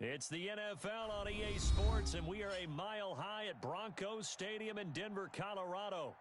It's the NFL on EA Sports, and we are a mile high at Broncos Stadium in Denver, Colorado.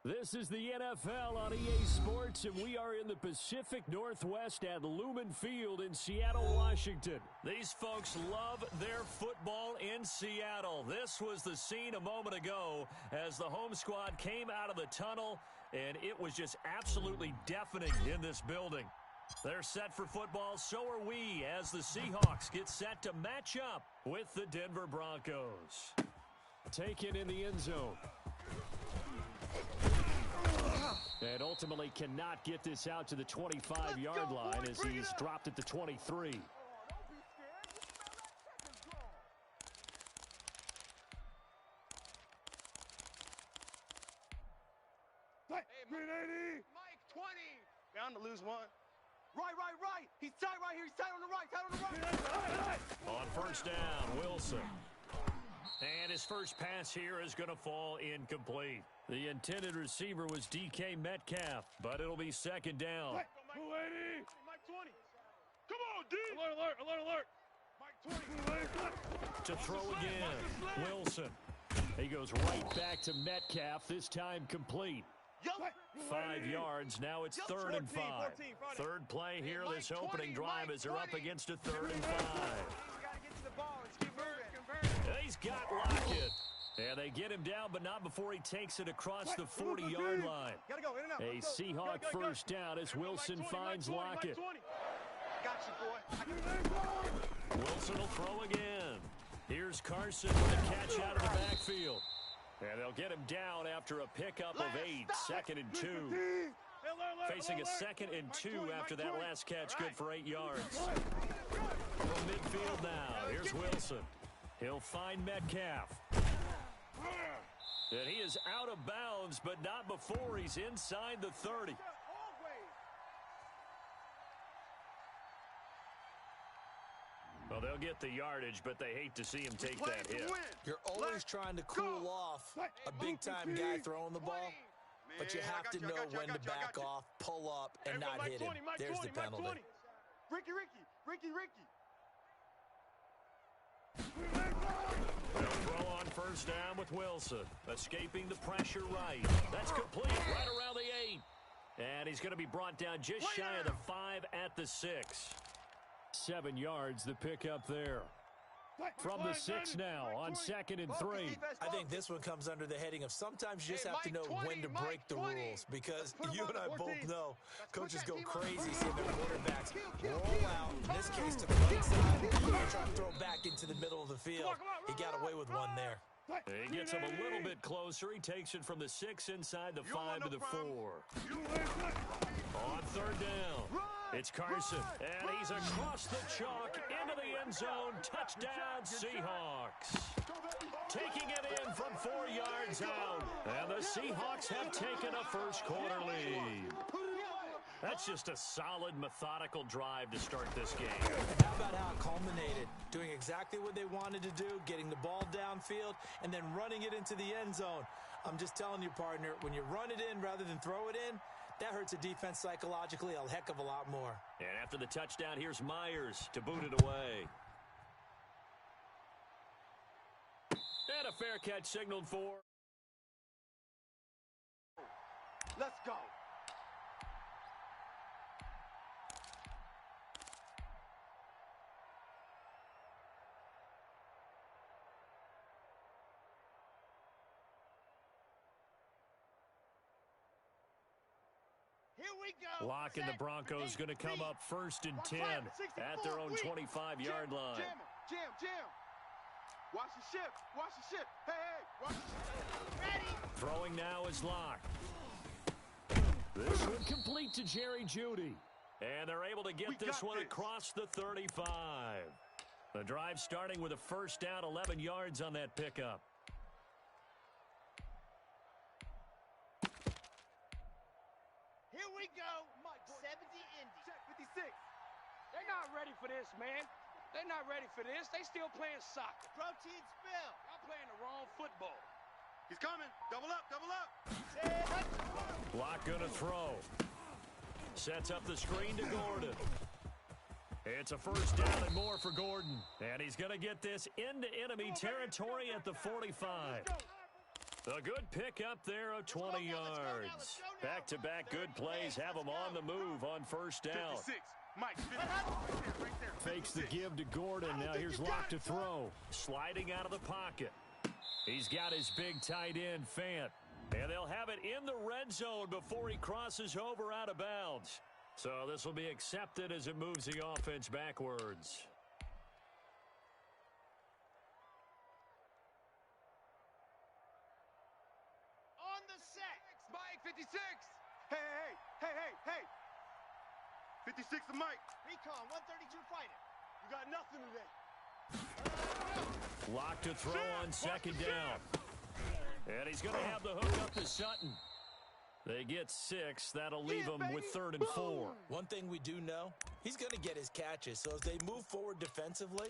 This is the NFL on EA Sports, and we are in the Pacific Northwest at Lumen Field in Seattle, Washington. These folks love their football in Seattle. This was the scene a moment ago as the home squad came out of the tunnel, and it was just absolutely deafening in this building. They're set for football, so are we, as the Seahawks get set to match up with the Denver Broncos. Taken in the end zone. And ultimately cannot get this out to the 25-yard line as he's dropped at the 23. Hey, Mike, 20. Bound to lose one. Right. He's tight right here. He's tight on the right. On first down, Wilson. And his first pass here is going to fall incomplete. The intended receiver was DK Metcalf, but it'll be second down. Mike 20. Come on, D. Alert. Mike 20. To throw again, Wilson. He goes right back to Metcalf, this time complete. 5 yards, now it's 3rd and 5. Third play here, this opening drive as they're up against a 3rd and 5. He's got Lockett. And they get him down, but not before he takes it across the 40-yard line. A Seahawk first down as Wilson finds Lockett. Wilson will throw again. Here's Carson with a catch out of the backfield. And they'll get him down after a pickup of 8, 2nd and 2. Facing a 2nd and 2 after that last catch, good for 8 yards. From midfield now, here's Wilson. He'll find Metcalf. And he is out of bounds, but not before he's inside the 30. Well, they'll get the yardage, but they hate to see him take that hit. You're always trying to cool off a big-time guy throwing the ball, but you have to know when to back off, pull up, and not hit him. There's the penalty. Ricky. They'll throw on first down with Wilson. Escaping the pressure right. That's complete right around the 8. And he's going to be brought down just shy of the 5 at the 6. 7 yards, the pickup there. From the 6 now on 2nd and 3. I think this one comes under the heading of sometimes you just have to know when to break the rules, because you and I both know coaches go crazy seeing their quarterbacks roll out, in this case to the right side, try to throw back into the middle of the field. He got away with one there. He gets him a little bit closer. He takes it from the 6 inside the 5 to the 4. On third down, it's Carson, and he's across the chalk into the end zone. Touchdown, Seahawks. Taking it in from 4 yards out, and the Seahawks have taken a first-quarter lead. That's just a solid, methodical drive to start this game. And how about how it culminated? Doing exactly what they wanted to do, getting the ball downfield, and then running it into the end zone. I'm just telling you, partner, when you run it in rather than throw it in, that hurts a defense psychologically a heck of a lot more. And after the touchdown, here's Myers to boot it away. And a fair catch signaled for. Let's go. Here we go. Locking the Broncos going to come up 1st and 10 at their own 25-yard line. Jam. Watch the ship. Hey, watch the ship. Ready. Throwing now is Locke. This would complete to Jerry Jeudy. And they're able to get this one across the 35. The drive starting with a first down, 11 yards on that pickup. Here we go. 70 Indy. Check 56. They're not ready for this, man. They're not ready for this. They still playing soccer. Protein spill. Y'all playing the wrong football. He's coming. Double up. Locke gonna throw. Sets up the screen to Gordon. It's a first down and more for Gordon. And he's gonna get this into enemy territory at the 45. A good pickup there of 20 yards. Back-to-back good plays have him on the move on first down. Fakes the give to Gordon. Now here's Locke to throw. Sliding out of the pocket. He's got his big tight end, Fant. And they'll have it in the red zone before he crosses over out of bounds. So this will be accepted as it moves the offense backwards. On the set. Mike, 56. Hey. 56 to Mike. Recon, 132 fighter. You got nothing today. Locke to throw on second down. And he's going to have the hook up to Sutton. They get 6. That'll leave him with 3rd and 4. One thing we do know, he's going to get his catches. So as they move forward defensively,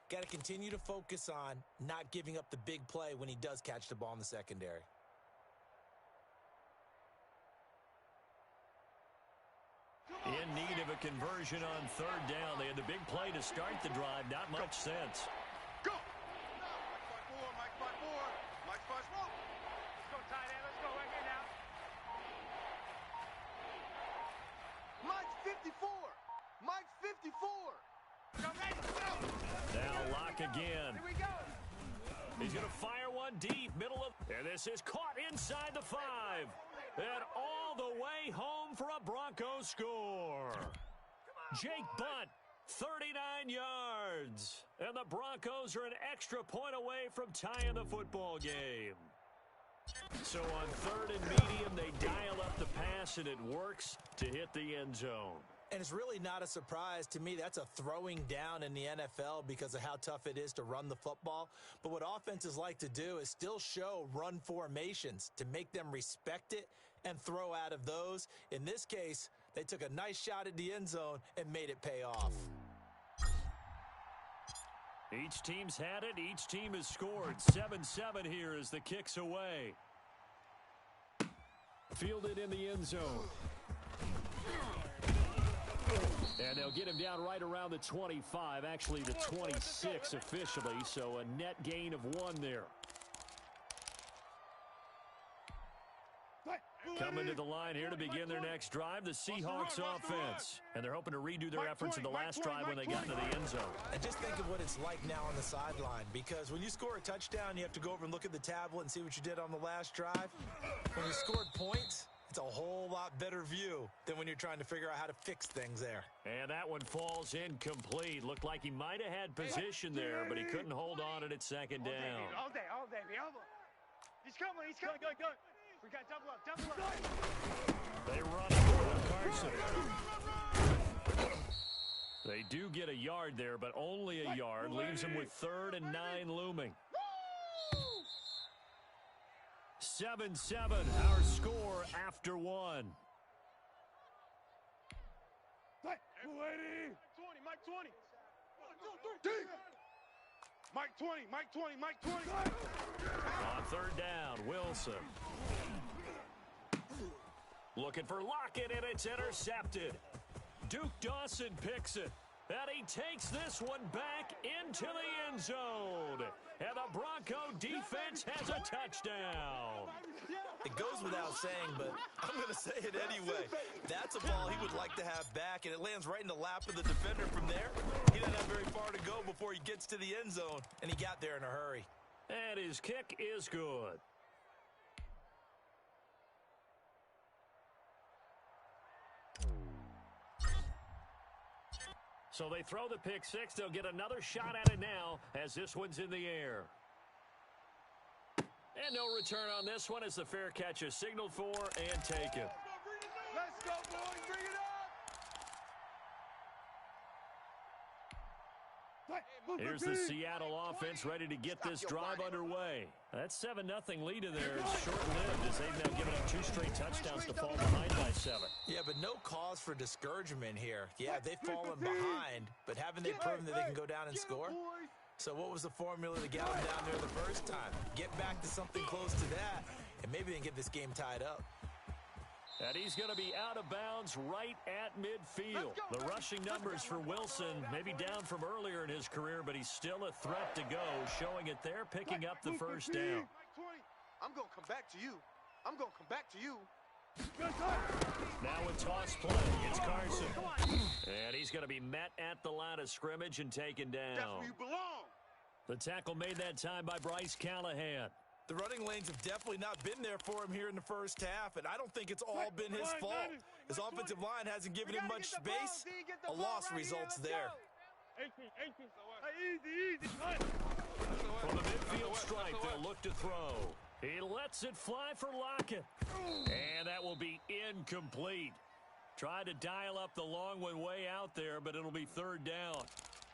got to continue to focus on not giving up the big play when he does catch the ball in the secondary. In need of a conversion on 3rd down. They had the big play to start the drive. Not much sense. Go! Mike 5-4. Let's go, tight end. Let's go right here now. Mike's 54. Mike's 54. Go ready, go. Now Locke again. Here we go. He's going to fire one deep, middle of... And this is caught inside the 5. And all the way home for a Broncos score. Jake Butt, 39 yards. And the Broncos are an extra point away from tying the football game. So on 3rd and medium, they dial up the pass, and it works to hit the end zone. And it's really not a surprise to me. That's a throwing down in the NFL because of how tough it is to run the football. But what offenses like to do is still show run formations to make them respect it and throw out of those. In this case, they took a nice shot at the end zone and made it pay off. Each team's had it. Each team has scored. 7-7 here as the kick's away. Fielded in the end zone. And they'll get him down right around the 25, actually the 26 officially, so a net gain of 1 there. Coming to the line here to begin their next drive, the Seahawks offense. And they're hoping to redo their efforts in the last drive when they got into the end zone. And just think of what it's like now on the sideline, because when you score a touchdown, you have to go over and look at the tablet and see what you did on the last drive. When you scored points, it's a whole lot better view than when you're trying to figure out how to fix things there. And that one falls incomplete. Looked like he might have had position there, but he couldn't hold on at 2nd down. All day, me over. He's coming. Go. We got double up. They run it with Carson. They do get a yard there, but only a yard. Leaves them with 3rd and 9 looming. 7-7, our score after 1. Mike 20. Mike 20. On 3rd down, Wilson. Looking for Lockett, and it's intercepted. Duke Dawson picks it, and he takes this one back into the end zone. And the Bronco defense has a touchdown. It goes without saying, but I'm going to say it anyway. That's a ball he would like to have back, and it lands right in the lap of the defender from there. He doesn't have very far to go before he gets to the end zone, and he got there in a hurry. And his kick is good. So they throw the pick six. They'll get another shot at it now as this one's in the air. And no return on this one as the fair catch is signaled for and taken. Let's go, boys. Bring it up. Here's the Seattle offense ready to get this drive underway. That 7-0 lead in there is short-lived as they've now given up 2 straight touchdowns to fall behind by 7. Yeah, but no cause for discouragement here. Yeah, they've fallen behind, but haven't they proven that they can go down and score? So what was the formula to get them down there the first time? Get back to something close to that, and maybe they can get this game tied up. And he's going to be out of bounds right at midfield. The rushing numbers for Wilson may be down from earlier in his career, but he's still a threat to go, showing it there, picking up the first down. I'm going to come back to you. Now a toss play. It's Carson. And he's going to be met at the line of scrimmage and taken down. That's where you belong. The tackle made that time by Bryce Callahan. The running lanes have definitely not been there for him here in the first half, and I don't think it's all been his fault. His offensive line hasn't given him much space. A loss results there. From the midfield stripe, they'll look to throw. He lets it fly for Lockett. And that will be incomplete. Tried to dial up the long one way out there, but it'll be 3rd down.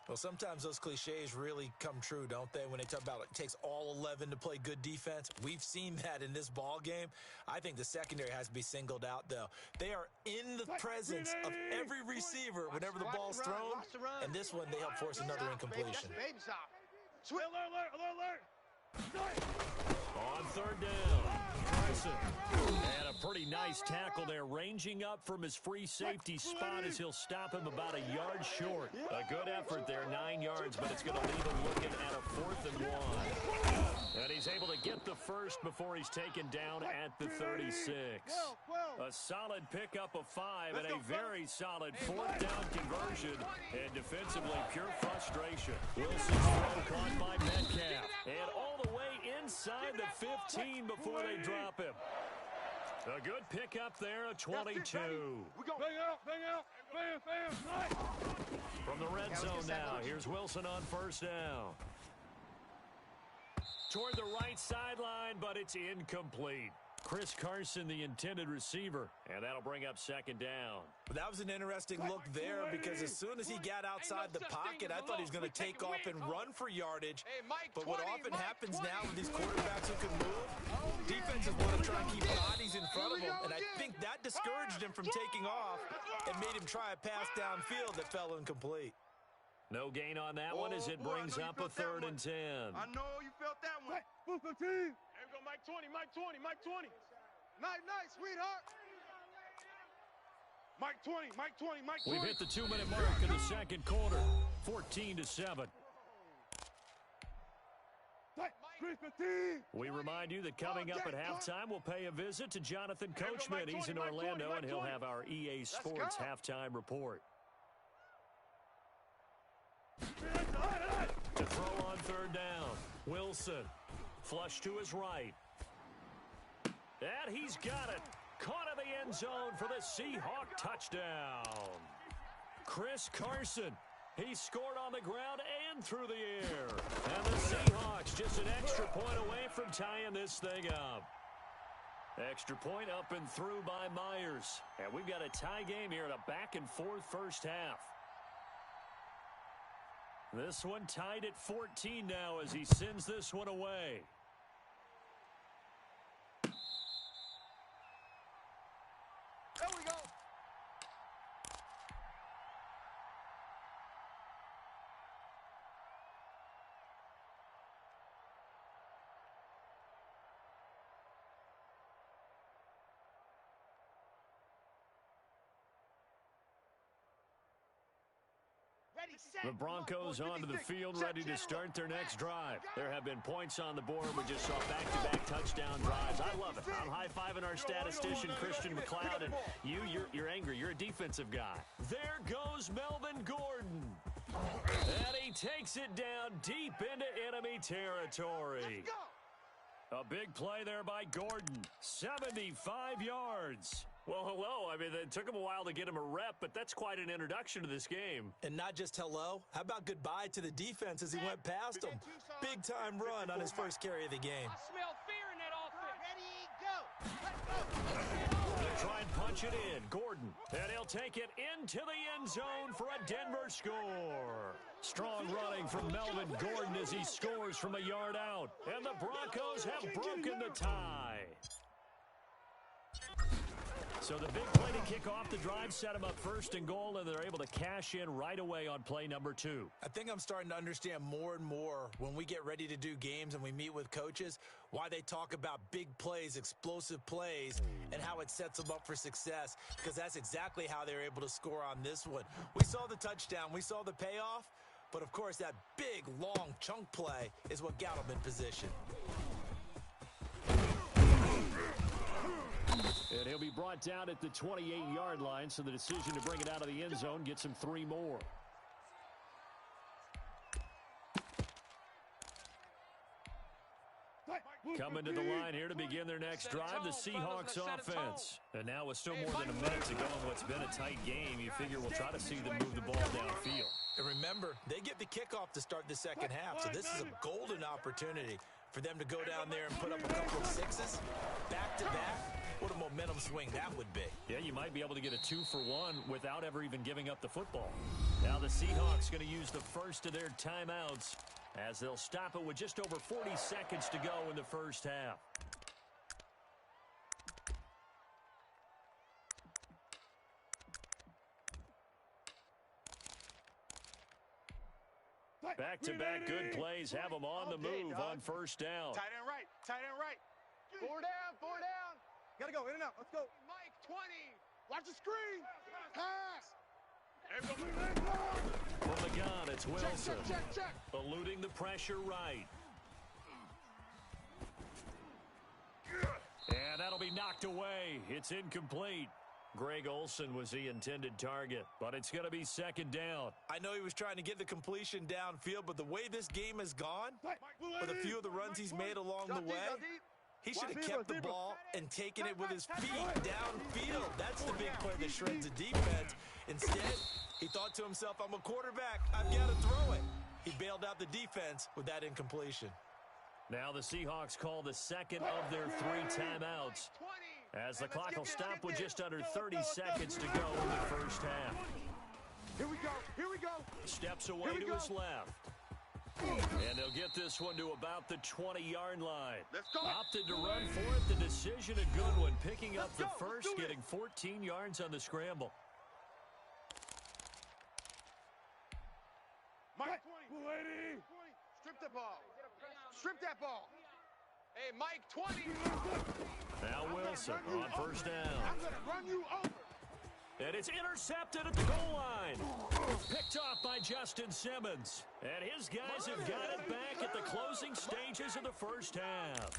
Well, sometimes those cliches really come true, don't they? When they talk about it takes all 11 to play good defense. We've seen that in this ball game. I think the secondary has to be singled out, though. They are in the presence of every receiver whenever the ball's thrown. And this one, they help force another incompletion. On 3rd down, Carson. And a pretty nice tackle there, ranging up from his free safety spot as he'll stop him about a yard short. A good effort there, 9 yards, but it's going to leave him looking at a 4th and 1. And he's able to get the first before he's taken down at the 36. A solid pickup of 5 and a very solid 4th down conversion. And defensively, pure frustration. Wilson's throw caught by Metcalf. And all the way inside the 15 before they drop him. A good pickup there, a 22. From the red zone now, here's Wilson on 1st down. Toward the right sideline, but it's incomplete. Chris Carson, the intended receiver, and that'll bring up 2nd down. That was an interesting look there because as soon as he got outside the pocket, I thought he was going to take off and run for yardage. But what often happens now with these quarterbacks who can move, defenses want to try and keep bodies in front of them, and I think that discouraged him from taking off and made him try a pass downfield that fell incomplete. No gain on that one as it brings up a 3rd and 10. I know you felt that one. Here we go, Mike 20. Nice, sweetheart. Mike 20. We've hit the 2-minute mark in the 2nd quarter. 14-7. We remind you that coming up at halftime, we'll pay a visit to Jonathan Coachman. He's in Orlando, and he'll have our EA Sports halftime report. To throw on 3rd down, Wilson. Flush to his right. And he's got it. Caught in the end zone for the Seahawk touchdown. Chris Carson. He scored on the ground and through the air. And the Seahawks just an extra point away from tying this thing up. Extra point up and through by Myers. And we've got a tie game here in a back-and-forth first half. This one tied at 14 now as he sends this one away. There we go. The Broncos onto the field, ready to start their next drive. There have been points on the board. We just saw back-to-back touchdown drives. I love it. I'm high-fiving our statistician, Christian McLeod, and you're angry. You're a defensive guy. There goes Melvin Gordon. And he takes it down deep into enemy territory. A big play there by Gordon. 75 yards. Well, hello. I mean, it took him a while to get him a rep, but that's quite an introduction to this game. And not just hello. How about goodbye to the defense as he went past him? Big-time run on his first carry of the game. I smell fear in that offense. Ready, go. They'll try and punch it in. Gordon. And he'll take it into the end zone for a Denver score. Strong running from Melvin Gordon as he scores from a yard out. And the Broncos have broken the tie. So the big play to kick off the drive set them up first and goal, and they're able to cash in right away on play number 2. I think I'm starting to understand more and more when we get ready to do games and we meet with coaches why they talk about big plays, explosive plays, and how it sets them up for success, because that's exactly how they're able to score on this one. We saw the touchdown. We saw the payoff. But, of course, that big, long chunk play is what got them in position. And he'll be brought down at the 28-yard line, so the decision to bring it out of the end zone gets him 3 more. Coming to the line here to begin their next drive, the Seahawks offense. And now with still more than a minute to go in what's been a tight game, you figure we'll try to see them move the ball downfield. And remember, they get the kickoff to start the second half, so this is a golden opportunity for them to go down there and put up a couple of sixes back-to-back. What a momentum swing that would be. Yeah, you might be able to get a 2-for-1 without ever even giving up the football. Now the Seahawks going to use the first of their timeouts as they'll stop it with just over 40 seconds to go in the first half. Back-to-back good plays have them on the move on first down. Tight end right. Tight end right. 4 down. 4 down. Gotta go. In and out. Let's go. Mike, 20. Watch the screen. Pass. From the gun, it's Wilson. Check. Eluding the pressure right. And that'll be knocked away. It's incomplete. Greg Olsen was the intended target, but it's going to be second down. I know he was trying to get the completion downfield, but the way this game has gone, with a few of the runs he's made along the way, he should have kept the ball and taken it with his feet downfield. That's the big play that shreds the defense. Instead, he thought to himself, I'm a quarterback. I've got to throw it. He bailed out the defense with that incompletion. Now the Seahawks call the second of their 3 timeouts, as the clock will stop with just under 30 seconds to go in the first half. Here we go. Steps away to his left. And they'll get this one to about the 20-yard line. Let's go. Opted to run for it. The decision a good one. Picking up the first, getting 14 yards on the scramble. Mike, 20. Strip the ball. Strip that ball. Hey, Mike, 20. Now Wilson on first down. I'm going to run you over. And it's intercepted at the goal line. Picked off by Justin Simmons. And his guys have got it back at the closing stages of the first half.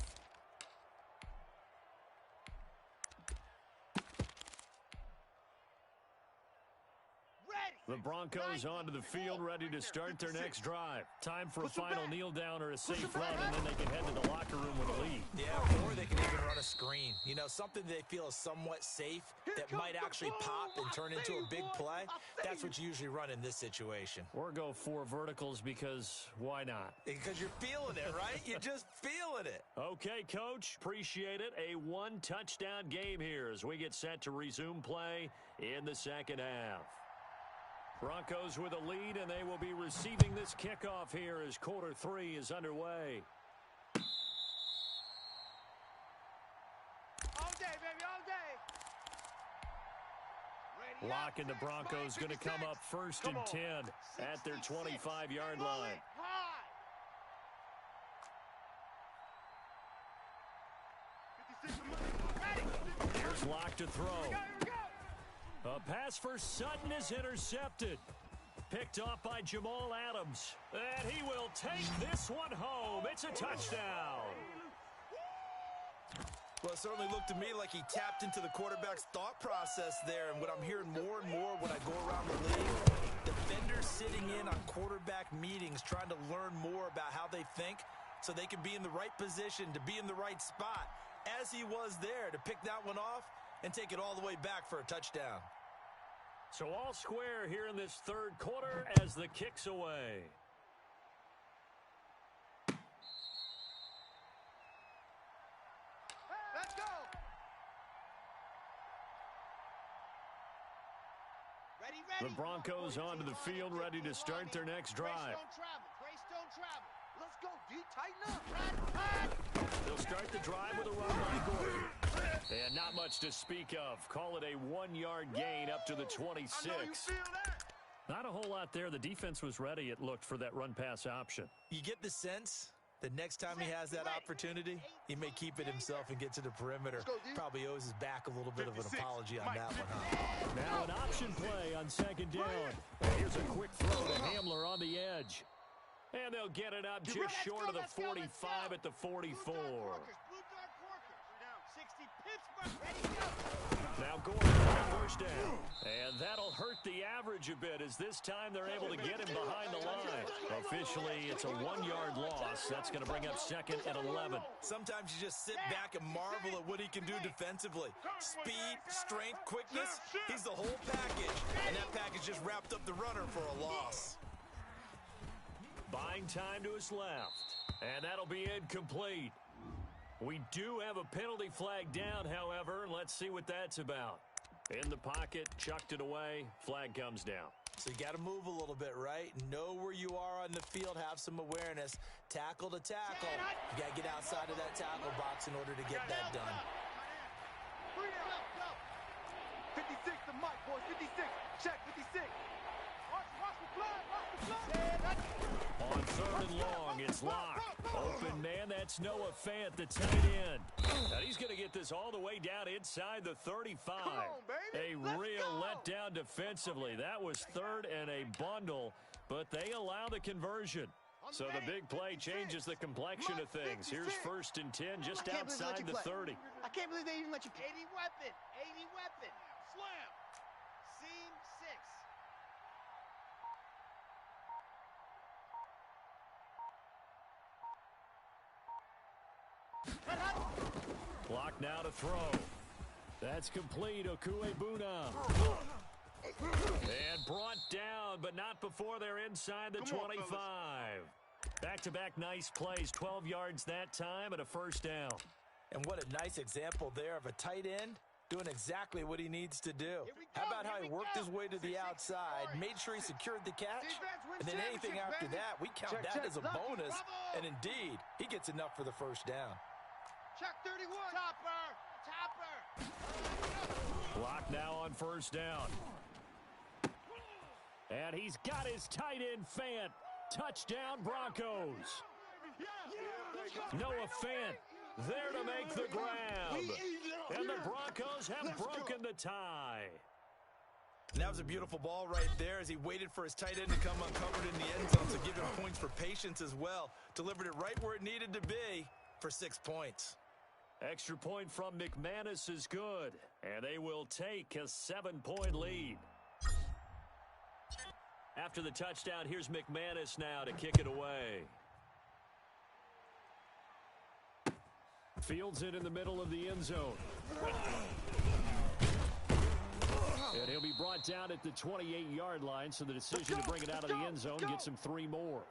The Broncos onto the field, ready to start their next drive. Time for a final kneel down or a safe run, and then they can head to the locker room with a lead. Yeah, or they can even run a screen. You something they feel is somewhat safe that might actually pop and turn into a big play. That's what you usually run in this situation. Or go 4 verticals because why not? Because you're feeling it, right? You're just feeling it. Okay, Coach. Appreciate it. A 1-touchdown game here as we get set to resume play in the second half. Broncos with a lead, and they will be receiving this kickoff here as quarter 3 is underway. All day, baby, all day. Ready Lock up, and the Broncos going to come up first and 10 at their 25-yard line. High. 56 ready. Here's Lock to throw. Here we go. A pass for Sutton is intercepted. Picked off by Jamal Adams. And he will take this one home. It's a touchdown. Well, it certainly looked to me like he tapped into the quarterback's thought process there. And what I'm hearing more and more when I go around the league, defenders sitting in on quarterback meetings trying to learn more about how they think so they can be in the right position to be in the right spot, as he was there to pick that one off and take it all the way back for a touchdown. So all square here in this third quarter as the kick's away. Let's go. Ready. The Broncos onto the field, ready to start their next drive. Grace don't travel. Let's go, D. Tighten up. They'll start the drive with a run by Gordon. And not much to speak of. Call it a 1-yard gain up to the 26. I know you feel that. Not a whole lot there. The defense was ready, it looked, for that run-pass option. You get the sense that next time he has that opportunity, he may keep it himself and get to the perimeter. Probably owes his back a little bit of an apology on that one, huh? Now an option play on second down. Here's a quick throw to Hamler on the edge. And they'll get it up just short of the 45 at the 44. Now Gordon for first down. And that'll hurt the average a bit as this time they're able to get him behind the line. Officially, it's a 1-yard loss. That's going to bring up second and 11. Sometimes you just sit back and marvel at what he can do defensively. Speed, strength, quickness, he's the whole package. And that package just wrapped up the runner for a loss. Buying time to his left. And that'll be incomplete. We do have a penalty flag down, however. Let's see what that's about. In the pocket, chucked it away. Flag comes down. So you got to move a little bit, right? Know where you are on the field. Have some awareness. Tackle to tackle. You got to get outside of that tackle box in order to get that done. 56 to Mike, boys. 56. Check 56. Watch the flag. Watch the flag. On third and long, it's Locke. Open man, that's Noah Fant, the tight end. Now he's going to get this all the way down inside the 35. A real letdown defensively. That was third and a bundle, but they allow the conversion. So the big play changes the complexion of things. Here's first and 10 just outside the 30. I can't believe they even let you play. 80 weapon. Slam. Seam 6. Clock now to throw. That's complete. Okuebuna. And brought down, but not before they're inside the 25. Back-to-back nice plays. 12 yards that time and a first down. And what a nice example there of a tight end doing exactly what he needs to do. How about how he worked his way to the outside, made sure he secured the catch, and then anything after that, we count that as a bonus. And indeed, he gets enough for the first down. Check 31. Topper. Lock now on first down. And he's got his tight end Fant. Touchdown Broncos. Noah Fant there to make the grab. And the Broncos have broken the tie. And that was a beautiful ball right there as he waited for his tight end to come uncovered in the end zone, so give him points for patience as well. Delivered it right where it needed to be for 6 points. Extra point from McManus is good, and they will take a 7-point lead. After the touchdown, here's McManus now to kick it away. Fields it in the middle of the end zone. And he'll be brought down at the 28-yard line, so the decision to bring it out of the end zone gets him 3 more.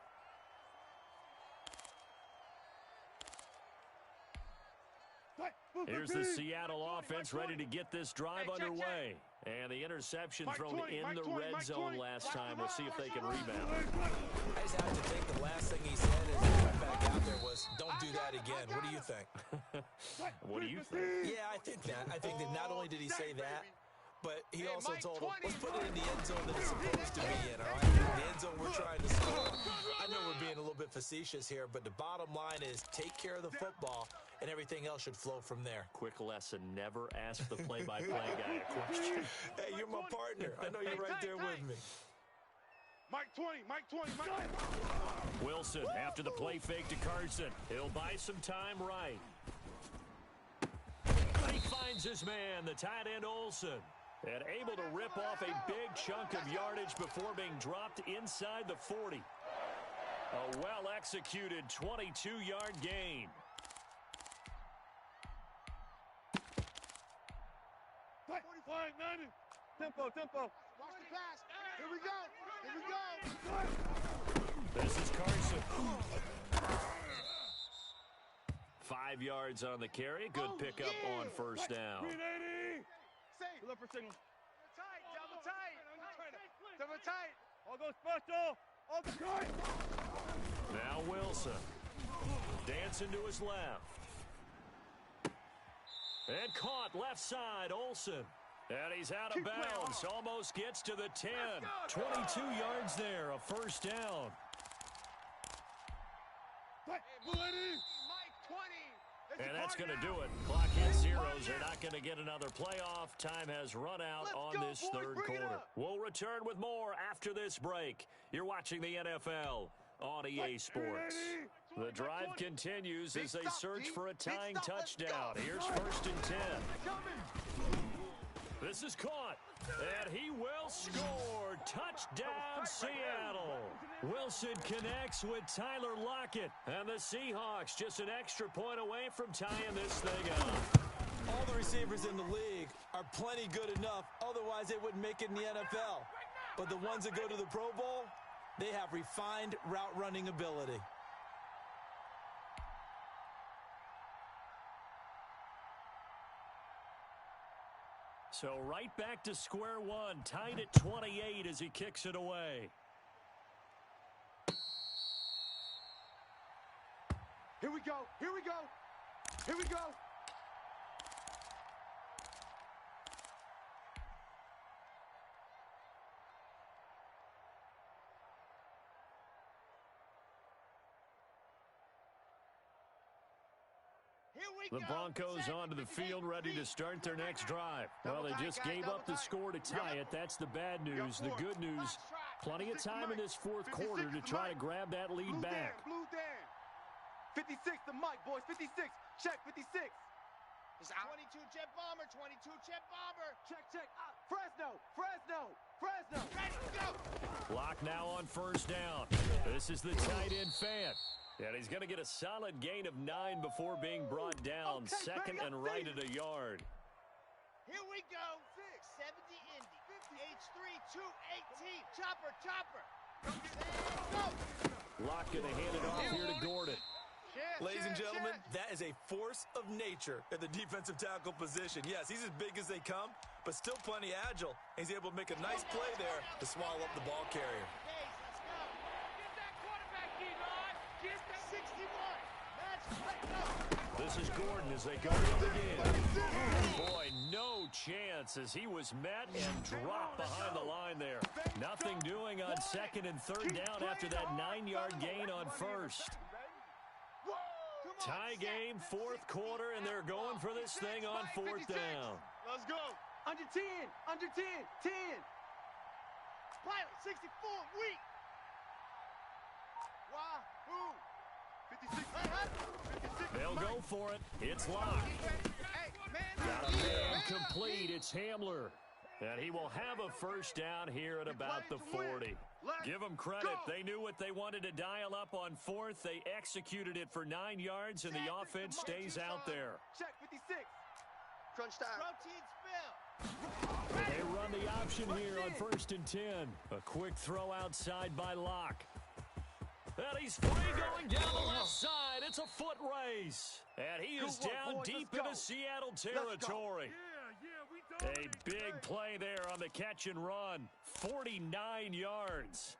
Here's the Seattle offense ready to get this drive underway. And the interception thrown in the red zone last time. We'll see if they can rebound. I just have to think the last thing he said as he went back out there was, don't do that again. What do you think? What do you think? Yeah, I think that. I think that not only did he say that, but he also told him, let's put it in the end zone that it's supposed to be in, all right? The end zone we're trying to score. I know we're being a little bit facetious here, but the bottom line is take care of the football, and everything else should flow from there. Quick lesson, never ask the play-by-play guy a question. Hey, you're my partner. I know you're right there with me. Mike 20, Mike 20, Mike 20. Wilson after the play fake to Carson. He'll buy some time right. He finds his man, the tight end Olsen. And able to rip off a big chunk of yardage before being dropped inside the 40. A well-executed 22-yard gain. Flag 90. Tempo, tempo. Watch the pass. Here we go. Here we go. This is Carson. 5 yards on the carry. Good pickup on first down. Look for signal. Tight, double tight. Double tight. All go special. All go tight. Now Wilson. Dancing to his left. And caught left side, Olsen. And he's out of bounds. Almost gets to the 10. 22 yards there, a first down. Mike 20. And that's going to do it. Clock hits zeros. They're not going to get another playoff. Time has run out on this third quarter. We'll return with more after this break. You're watching the NFL on EA Sports. The drive continues as they search for a tying touchdown. Here's 1st and 10. This is caught, and he will score. Touchdown, Seattle. Wilson connects with Tyler Lockett, and the Seahawks just an extra point away from tying this thing up. All the receivers in the league are plenty good enough, otherwise they wouldn't make it in the NFL. But the ones that go to the Pro Bowl, they have refined route running ability. So right back to square one, tied at 28 as he kicks it away. Here we go. Here we go. Here we go. The Broncos onto the field ready to start their next drive. Well, they just gave up the score to tie it. That's the bad news. The good news, plenty of time in this fourth quarter to try to grab that lead back. 56, the mic, boys. 56. Check, 56. It's 22 jet bomber, 22 jet bomber. Check, check. Fresno, Fresno, Fresno. Ready, go. Clock now on first down. This is the tight end Fant. And he's going to get a solid gain of 9 before being brought down. Second and right at a yard. Here we go. 70 Indy. H3, 218. Chopper, chopper. Go. Lock going to hand it off here to Gordon. Ladies and gentlemen, that is a force of nature at the defensive tackle position. Yes, he's as big as they come, but still plenty agile. He's able to make a nice play there to swallow up the ball carrier. This is Gordon as they go to him again. Boy, no chance as he was met and dropped behind the line there. Nothing doing on second and third down after that 9-yard gain on first. Tie game, fourth quarter, and they're going for this thing on fourth down. Let's go. Under 10, under 10, 10. Pilot, 64, weak. Wahoo. 56. They'll go for it. It's locked. Got a man complete. It's Hamler. And he will have a first down here at about the 40. Give them credit. They knew what they wanted to dial up on fourth. They executed it for 9 yards, and the offense stays out there. Check 56. Crunch time. Protein spill. They run the option here on 1st and 10. A quick throw outside by Locke. And he's free going down the left side. It's a foot race. And he is down deep into Seattle territory. A big play there on the catch and run. 49 yards.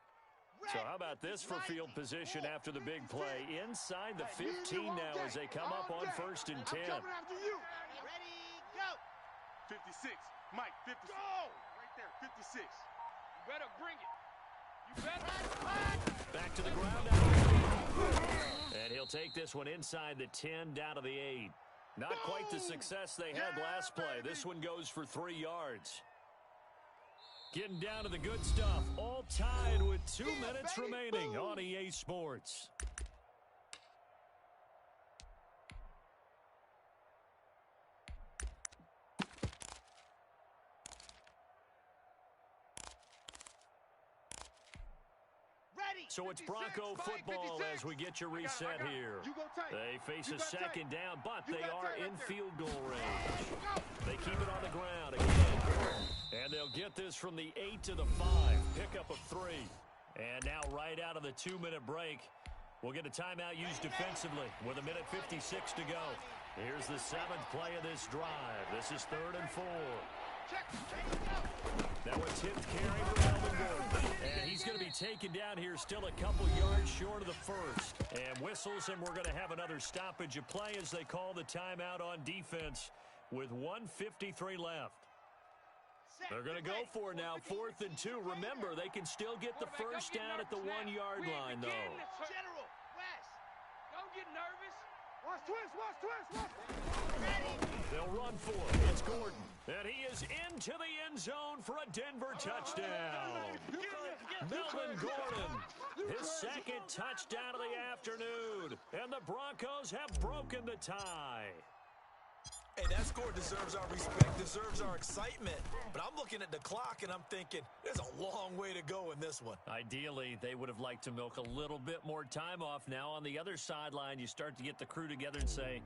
So how about this for field position after the big play? Inside the 15 now as they come up on 1st and 10. Ready, go. 56. Mike, 56. Go. Right there, 56. You better bring it. You better. Back to the ground now. And he'll take this one inside the 10 down to the 8. Not quite the success they had last play. This one goes for 3 yards. Getting down to the good stuff. All tied with 2 minutes remaining on EA Sports. So it's Bronco football as we get you reset here. They face a second down, but they are in field goal range. They keep it on the ground again. And they'll get this from the 8 to the 5. Pickup of 3. And now right out of the 2-minute break, we'll get a timeout used defensively with 1:56 to go. Here's the 7th play of this drive. This is 3rd and 4. Now a 10th carry for Melvin Gordon. And he's going to be taken down here still a couple yards short of the first. And whistles, and we're going to have another stoppage of play as they call the timeout on defense with 1:53 left. They're going to go for it now, 4th and 2. Remember, they can still get the first down at the 1-yard line, though. General, West, don't get nervous. Watch twist. They'll run for it. It's Gordon. And he is into the end zone for a Denver touchdown. Melvin Gordon, his second touchdown of the afternoon. And the Broncos have broken the tie. Hey, that score deserves our respect, deserves our excitement. But I'm looking at the clock, and I'm thinking, there's a long way to go in this one. Ideally, they would have liked to milk a little bit more time off. Now, on the other sideline, you start to get the crew together and say,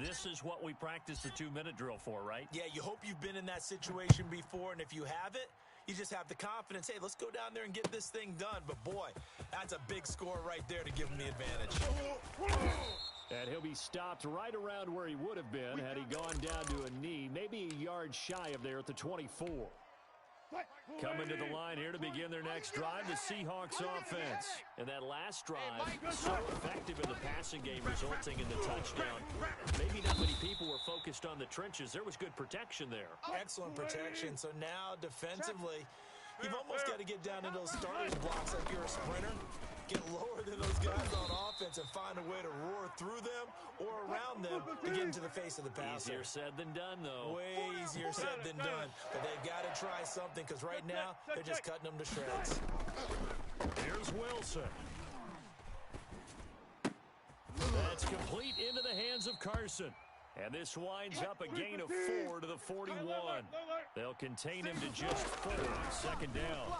this is what we practiced the 2-minute drill for, right? Yeah, you hope you've been in that situation before, and if you haven't, you just have the confidence, hey, let's go down there and get this thing done. But, boy, that's a big score right there to give them the advantage. And he'll be stopped right around where he would have been had he gone down to a knee, maybe a yard shy of there at the 24. Coming to the line here to begin their next drive, the Seahawks offense. And that last drive, so effective in the passing game, resulting in the touchdown. Maybe not many people were focused on the trenches. There was good protection there. Excellent protection. So now, defensively, you've almost got to get down into those starters blocks like you're a sprinter. Get lower than those guys on offense and find a way to roar through them or around them to get into the face of the passer. Easier said than done, though. Way easier said than done. But they've got to try something because right now they're just cutting them to shreds. Here's Wilson. That's complete into the hands of Carson. And this winds up a gain of 4 to the 41. They'll contain him to just 4. Second down.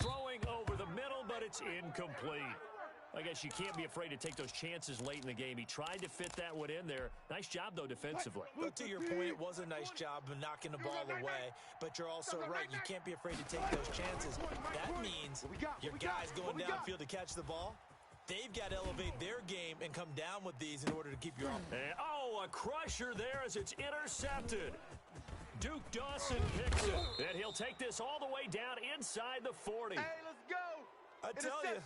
Throwing over the middle, but it's incomplete. I guess you can't be afraid to take those chances late in the game. He tried to fit that one in there. Nice job, though, defensively. But to your point, it was a nice job of knocking the ball away. But you're also right. You can't be afraid to take those chances. That means your guys going downfield to catch the ball, they've got to elevate their game and come down with these in order to keep you up. Oh, a crusher there as it's intercepted. Duke Dawson picks it, and he'll take this all the way down inside the 40. Hey, let's go. I tell you,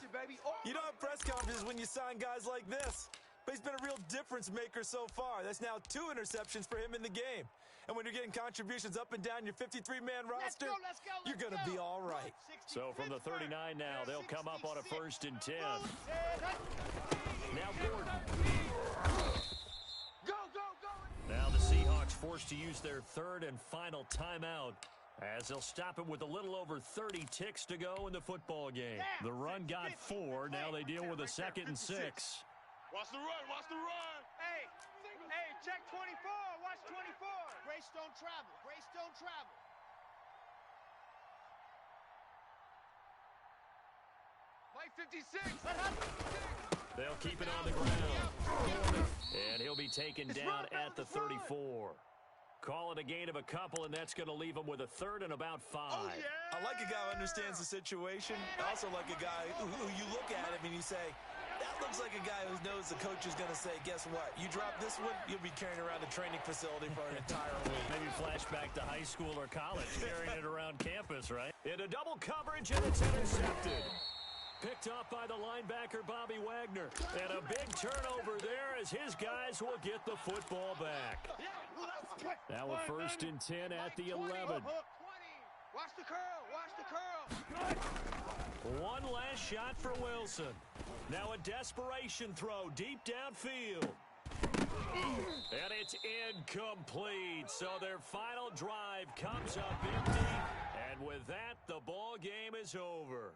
you don't have press conferences when you sign guys like this. But he's been a real difference maker so far. That's now 2 interceptions for him in the game. And when you're getting contributions up and down your 53-man roster, you're going to be all right. So from the 39 now, they'll come up on a 1st and 10. Now Gordon. Now the Seahawks forced to use their 3rd and final timeout as they'll stop it with a little over 30 ticks to go in the football game. The run got 4. Now they deal with a 2nd and 6. Watch the run. Hey, check 24. Watch 24. Grace don't travel. They'll keep it on the ground. And he'll be taken down at the 34. Call it a gain of a couple, and that's going to leave him with a third and about 5. Oh, yeah. I like a guy who understands the situation. I also like a guy who you look at him and you say, that looks like a guy who knows the coach is going to say, guess what? You drop this one, you'll be carrying around the training facility for an entire week. Maybe flashback to high school or college, carrying it around campus, right? In a double coverage, and it's intercepted. Picked off by the linebacker, Bobby Wagner. And a big turnover there as his guys will get the football back. Now a 1st and 10 at the 11. Watch the curl. Watch the curl. One last shot for Wilson. Now a desperation throw deep downfield. And it's incomplete. So their final drive comes up empty. And with that, the ball game is over.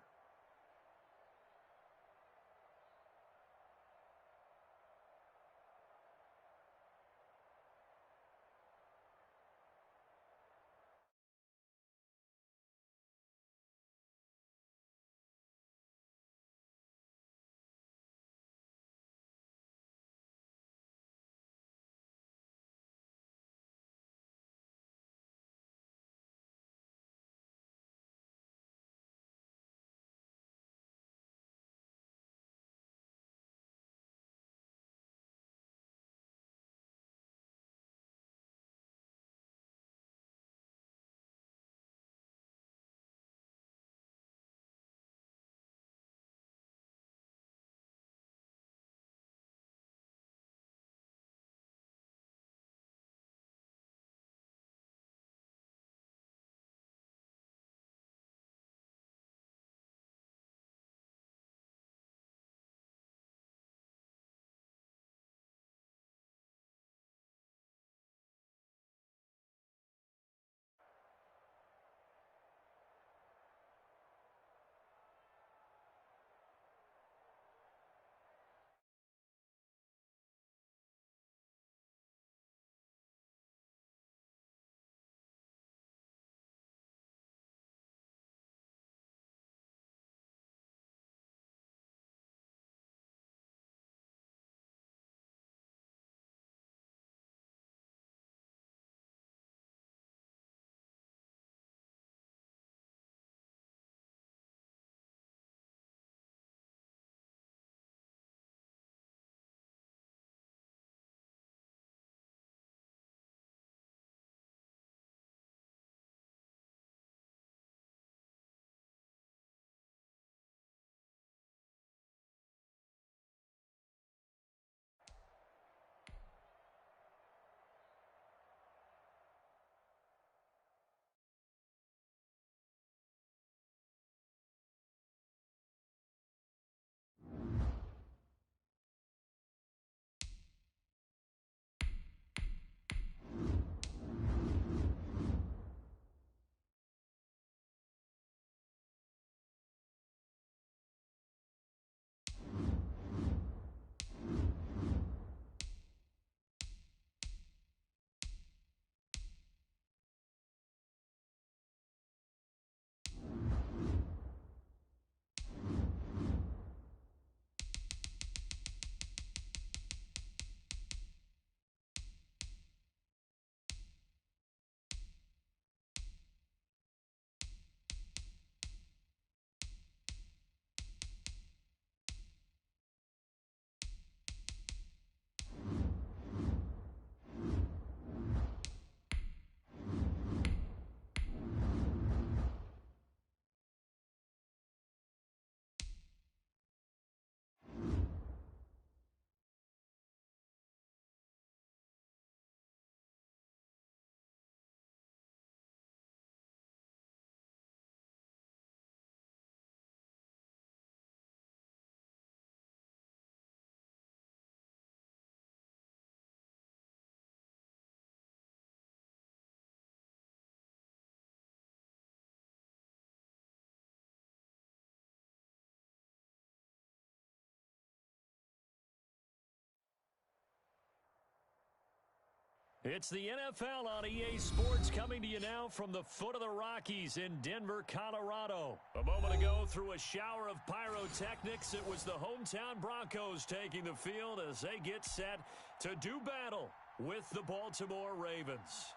It's the NFL on EA Sports coming to you now from the foot of the Rockies in Denver, Colorado. A moment ago, through a shower of pyrotechnics, it was the hometown Broncos taking the field as they get set to do battle with the Baltimore Ravens.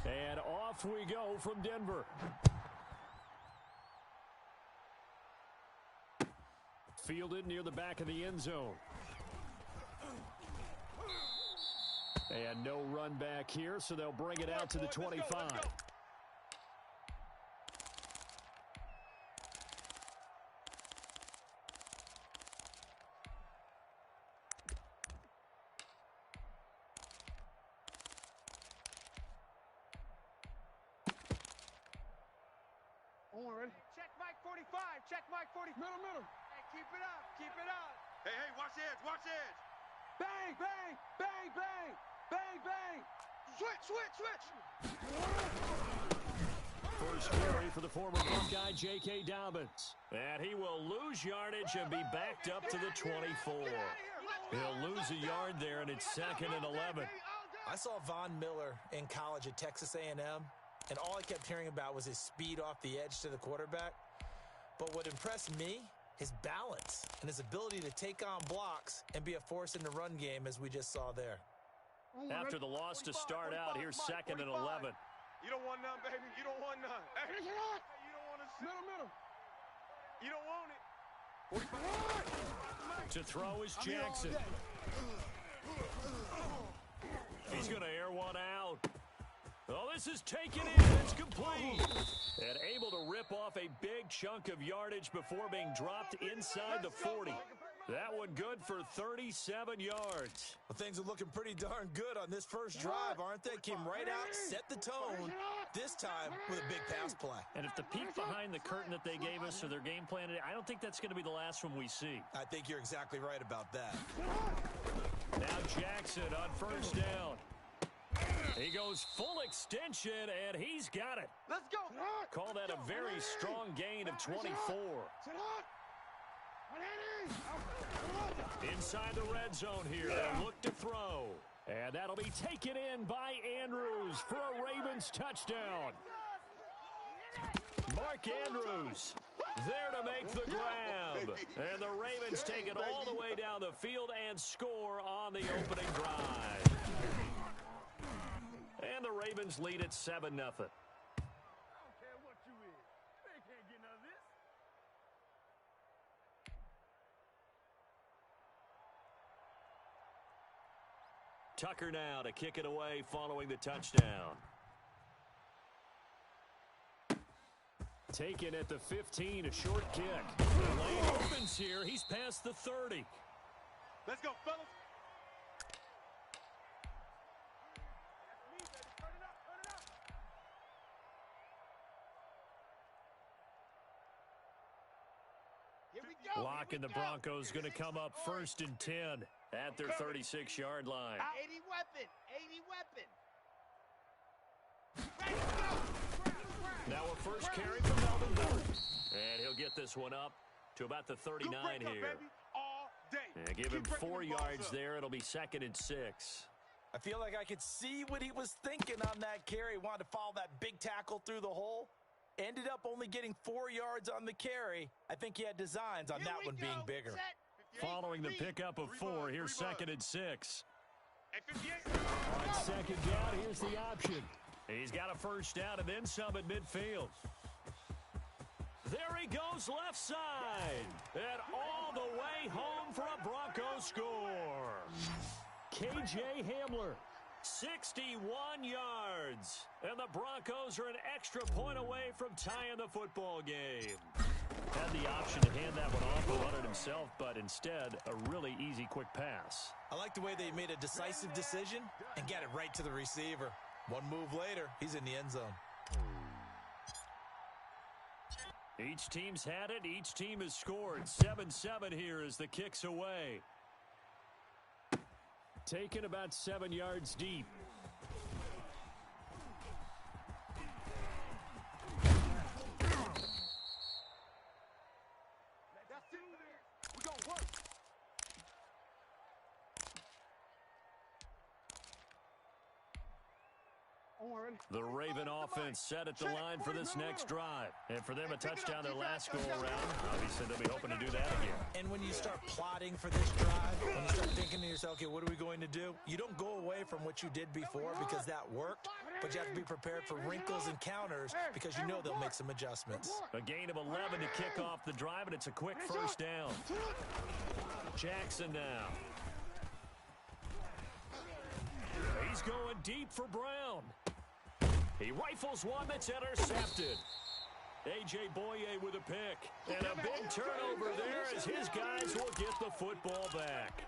And off we go from Denver. Fielded near the back of the end zone. And no run back here, so they'll bring it out to the 25. Ready? Check Mike 45. Check Mike 40. Middle. Hey, keep it up. Keep it up. Hey, watch the edge. Watch the edge. Bang, bang, bang, bang, bang, bang. Switch. First carry for the former Buckeye, J.K. Dobbins. And he will lose yardage and be backed up to the 24. He'll lose a yard there, and it's 2nd and 11. I saw Von Miller in college at Texas A&M, and all I kept hearing about was his speed off the edge to the quarterback. But what impressed me, his balance and his ability to take on blocks and be a force in the run game, as we just saw there. After the loss to start out, here's 2nd and 11. You don't want none, baby. You don't want none. Hey, you don't want to middle. You don't want it. To throw is Jackson. He's going to air one out. Oh, this is taken in. It's complete. And able to rip off a big chunk of yardage before being dropped inside the 40. That one good for 37 yards. Well, things are looking pretty darn good on this first drive, aren't they? Came right out, set the tone, this time with a big pass play. And if the peek behind the curtain that they gave us or their game plan, I don't think that's going to be the last one we see. I think you're exactly right about that. Now Jackson on first down. He goes full extension, and he's got it. Let's go. Call that a very strong gain of 24. Inside the red zone here, they'll look to throw. And that'll be taken in by Andrews for a Ravens touchdown. Mark Andrews there to make the grab. And the Ravens take it all the way down the field and score on the opening drive. And the Ravens lead at 7-0. Tucker now to kick it away following the touchdown. Taken at the 15, a short kick. The lane opens here. He's past the 30. Let's go, fellas. Lock and the Broncos going to come up 1st and 10 at their 36-yard line. 80 weapon. Now a first carry from Melvin Gordon. And he'll get this one up to about the 39 here. And give him 4 yards there. It'll be 2nd and 6. I feel like I could see what he was thinking on that carry. Wanted to follow that big tackle through the hole. Ended up only getting 4 yards on the carry. I think he had designs on that one being bigger. Following the pickup of 4, here's 2nd and 6. On 2nd down, here's the option. He's got a first down and then some at midfield. There he goes left side. And all the way home for a Broncos score. K.J. Hamler. 61 yards. And the Broncos are an extra point away from tying the football game. Had the option to hand that one off and run it himself, but instead, a really easy, quick pass. I like the way they made a decisive decision and got it right to the receiver. One move later, he's in the end zone. Each team's had it. Each team has scored. 7-7 here as the kick's away. Taken about 7 yards deep. We're going to work. The Raven offense set at the line for this next drive. And for them, a touchdown their last go-around. Obviously, they'll be hoping to do that again. And when you start plotting for this drive, when you start thinking to yourself, okay, what are we going to do? You don't go away from what you did before because that worked, but you have to be prepared for wrinkles and counters because you know they'll make some adjustments. A gain of 11 to kick off the drive, and it's a quick first down. Jackson now. He's going deep for Brown. He rifles one that's intercepted. A.J. Boye with a pick. And a big turnover there as his guys will get the football back.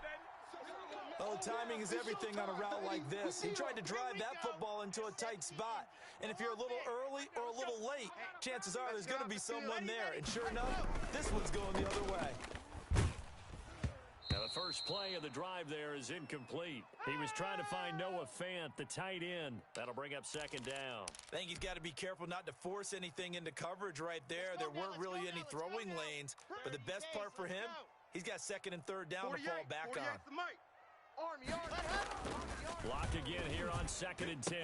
Oh, timing is everything on a route like this. He tried to drive that football into a tight spot. And if you're a little early or a little late, chances are there's going to be someone there. And sure enough, this one's going the other way. Now, the first play of the drive there is incomplete. He was trying to find Noah Fant, the tight end. That'll bring up second down. I think he's got to be careful not to force anything into coverage right there. There weren't really any throwing lanes. But the best part for him, he's got second and third down to fall back on. Block again here on second and 10.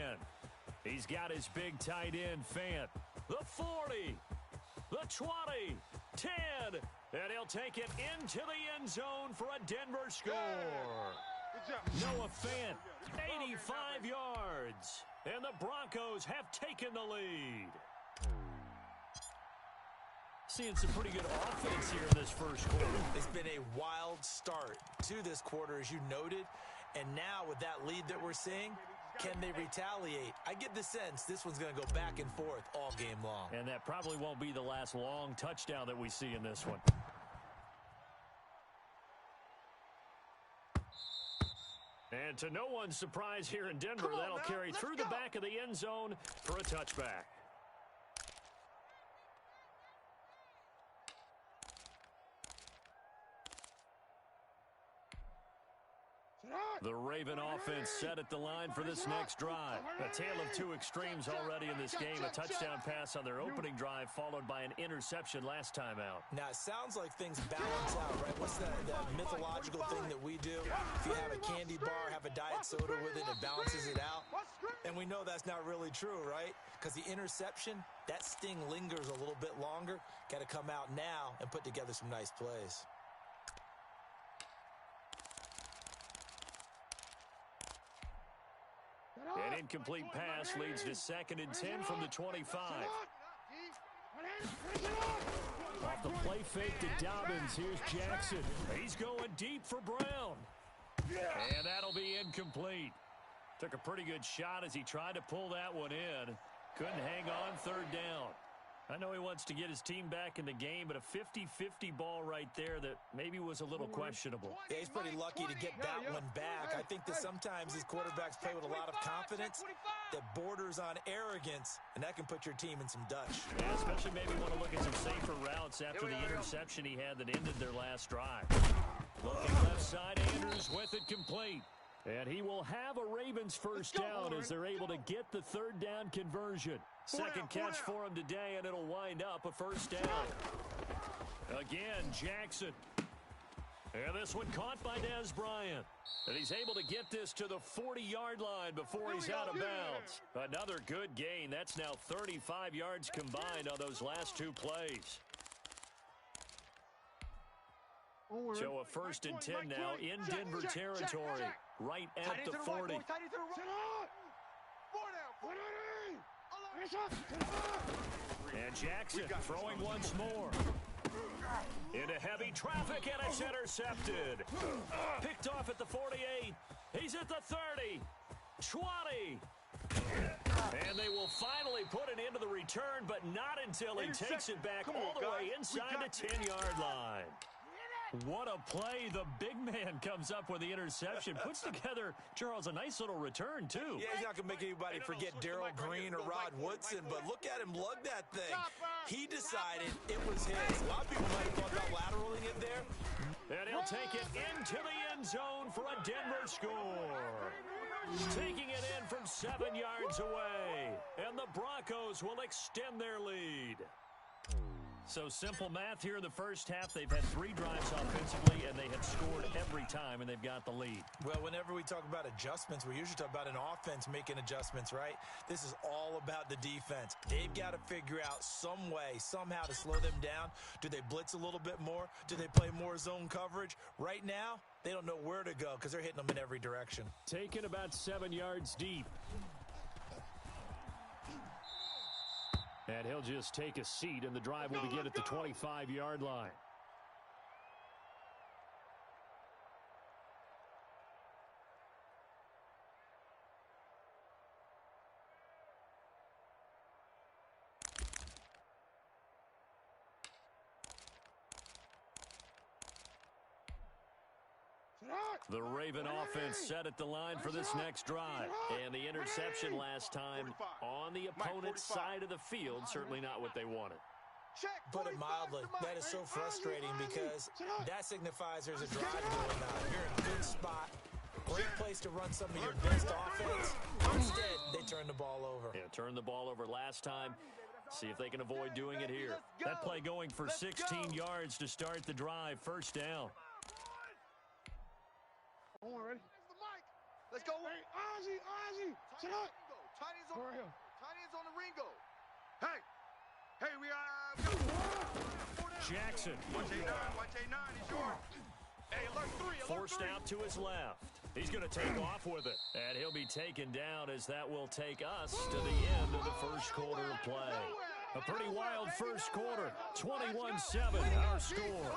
He's got his big tight end, Fant. The 40, the 20, 10. And he'll take it into the end zone for a Denver score. Noah Fant, 85 yards. And the Broncos have taken the lead. Seeing some pretty good offense here in this first quarter. It's been a wild start to this quarter, as you noted. And now with that lead that we're seeing, can they retaliate? I get the sense this one's going to go back and forth all game long. And that probably won't be the last long touchdown that we see in this one. And to no one's surprise here in Denver, that'll carry through the back of the end zone for a touchback. The Raven offense set at the line for this next drive. A tale of two extremes already in this game. A touchdown pass on their opening drive, followed by an interception last time out. Now, it sounds like things balance out, right? What's that mythological thing that we do? If you have a candy bar, have a diet soda with it, it balances it out. And we know that's not really true, right? Because the interception, that sting lingers a little bit longer. Got to come out now and put together some nice plays. An incomplete pass leads to second and 10 from the 25. Off the play fake to Dobbins. Here's Jackson. He's going deep for Brown. And that'll be incomplete. Took a pretty good shot as he tried to pull that one in. Couldn't hang on third down. I know he wants to get his team back in the game, but a 50-50 ball right there that maybe was a little questionable. Yeah, he's pretty lucky to get that one back. I think that sometimes these quarterbacks play with a lot of confidence that borders on arrogance, and that can put your team in some dutch. Yeah, especially maybe want to look at some safer routes after the interception he had that ended their last drive. Looking left side, Andrews with it complete. And he will have a Ravens first down as they're able to get the third down conversion. Second catch for him today, and it'll wind up a first down. Again, Jackson. And this one caught by Dez Bryant. And he's able to get this to the 40-yard line before he's out of bounds. Another good gain. That's now 35 yards combined on those last two plays. So a first and 10 now in Denver territory, right at the 40. And Jackson throwing once more. Into heavy traffic, and it's intercepted. Picked off at the 48. He's at the 30. 20. And they will finally put it into the return, but not until he takes it back all the way inside the 10-yard line. What a play. The big man comes up with the interception. Puts together, Charles, a nice little return, too. Yeah, he's not going to make anybody forget Darrell Green or Rod Woodson, but look at him lug that thing. He decided it was his. A lot of people might have thought about lateraling it there. And he'll take it into the end zone for a Denver score. Taking it in from 7 yards away. And the Broncos will extend their lead. So simple math here in the first half. They've had 3 drives offensively, and they have scored every time, and they've got the lead. Well, whenever we talk about adjustments, we usually talk about an offense making adjustments, right? This is all about the defense. They've got to figure out some way, somehow to slow them down. Do they blitz a little bit more? Do they play more zone coverage? Right now, they don't know where to go because they're hitting them in every direction. Taken about 7 yards deep. And he'll just take a seat, and the drive will begin at the 25-yard line. The Raven offense set at the line for this next drive. And the interception last time on the opponent's side of the field, certainly not what they wanted. Put it mildly, that is so frustrating because that signifies there's a drive going on. You're in a good spot. Great place to run some of your best offense. Instead, they turn the ball over. Yeah, turned the ball over last time. See if they can avoid doing it here. That play going for 16 yards to start the drive. First down. Ready? Let's go. Hey, Ozzy. Shut up. Tiny's on the Ringo. Hey, we Jackson. Watch A9, he's yours. Hey, alert 3. Forced out to his left. He's going to take off with it. And he'll be taken down as that will take us to the end of the first quarter of play. A pretty wild first quarter. 21-7 our score.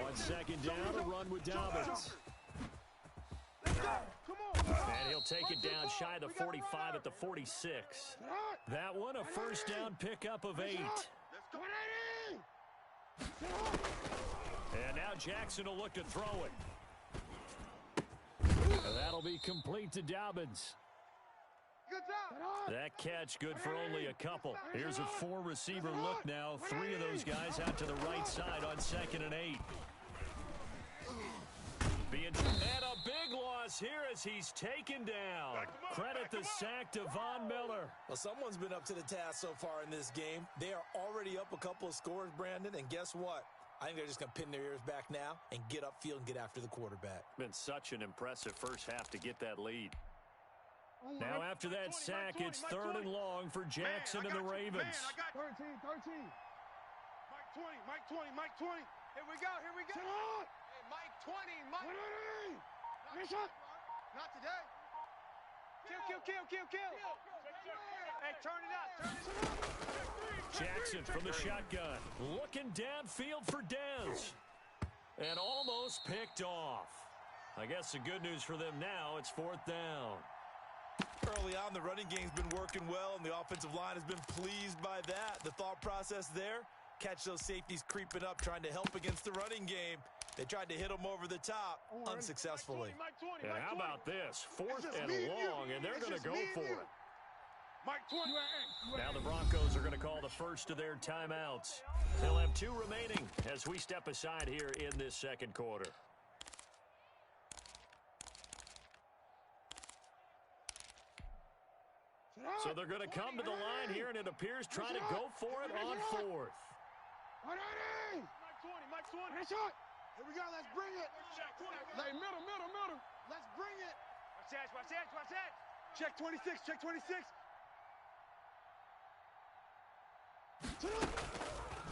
On second down, a run with Dobbins. And he'll take it down shy of the 45 at the 46. That one, a first down pickup of 8. And now Jackson will look to throw it. And that'll be complete to Dobbins. That catch good for only a couple. Here's a 4-receiver look now. 3 of those guys out to the right side on 2nd and 8. And a big loss here as he's taken down. Credit the sack to Von Miller. Well, someone's been up to the task so far in this game. They are already up a couple of scores, Brandon, and guess what? I think they're just going to pin their ears back now and get upfield and get after the quarterback. Been such an impressive first half to get that lead. Now after that sack, it's 3rd and long for Jackson and the Ravens. 13. Mike 20. Here we go. Hey, Mike 20. Not today. Kill. Hey, turn it up. Jackson from the shotgun. Looking downfield for Dez. And almost picked off. I guess the good news for them now, it's 4th down. Early on, the running game's been working well, and the offensive line has been pleased by that. The thought process there, catch those safeties creeping up, trying to help against the running game. They tried to hit them over the top unsuccessfully. And how about this? 4th and long, and they're going to go for it. Now the Broncos are going to call the first of their timeouts. They'll have 2 remaining as we step aside here in this second quarter. So they're going to come to the line here, and it appears trying to go for it on 4th. Mike 20. Here we go. Let's bring it. Like middle. Let's bring it. Watch that. Check 26.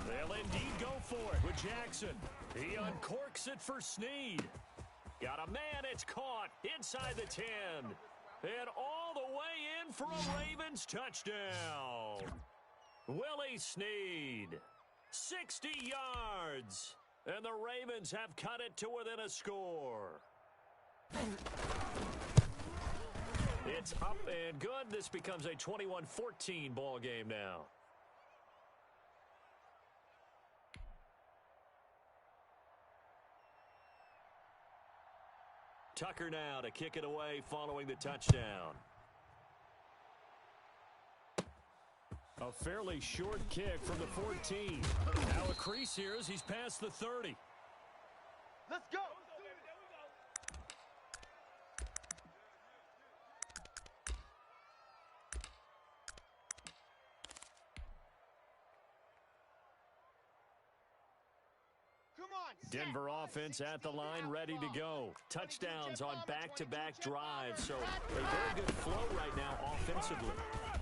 They'll indeed go for it with Jackson. He uncorks it for Snead. Got a man. It's caught inside the 10. And all the way in for a Ravens touchdown. Willie Snead, 60 yards. And the Ravens have cut it to within a score. It's up and good. This becomes a 21-14 ball game now. Tucker now to kick it away following the touchdown. A fairly short kick from the 14. Now a crease here as he's past the 30. Let's go. Denver offense at the line, ready to go. Touchdowns on back-to-back drives, so a very good flow right now offensively.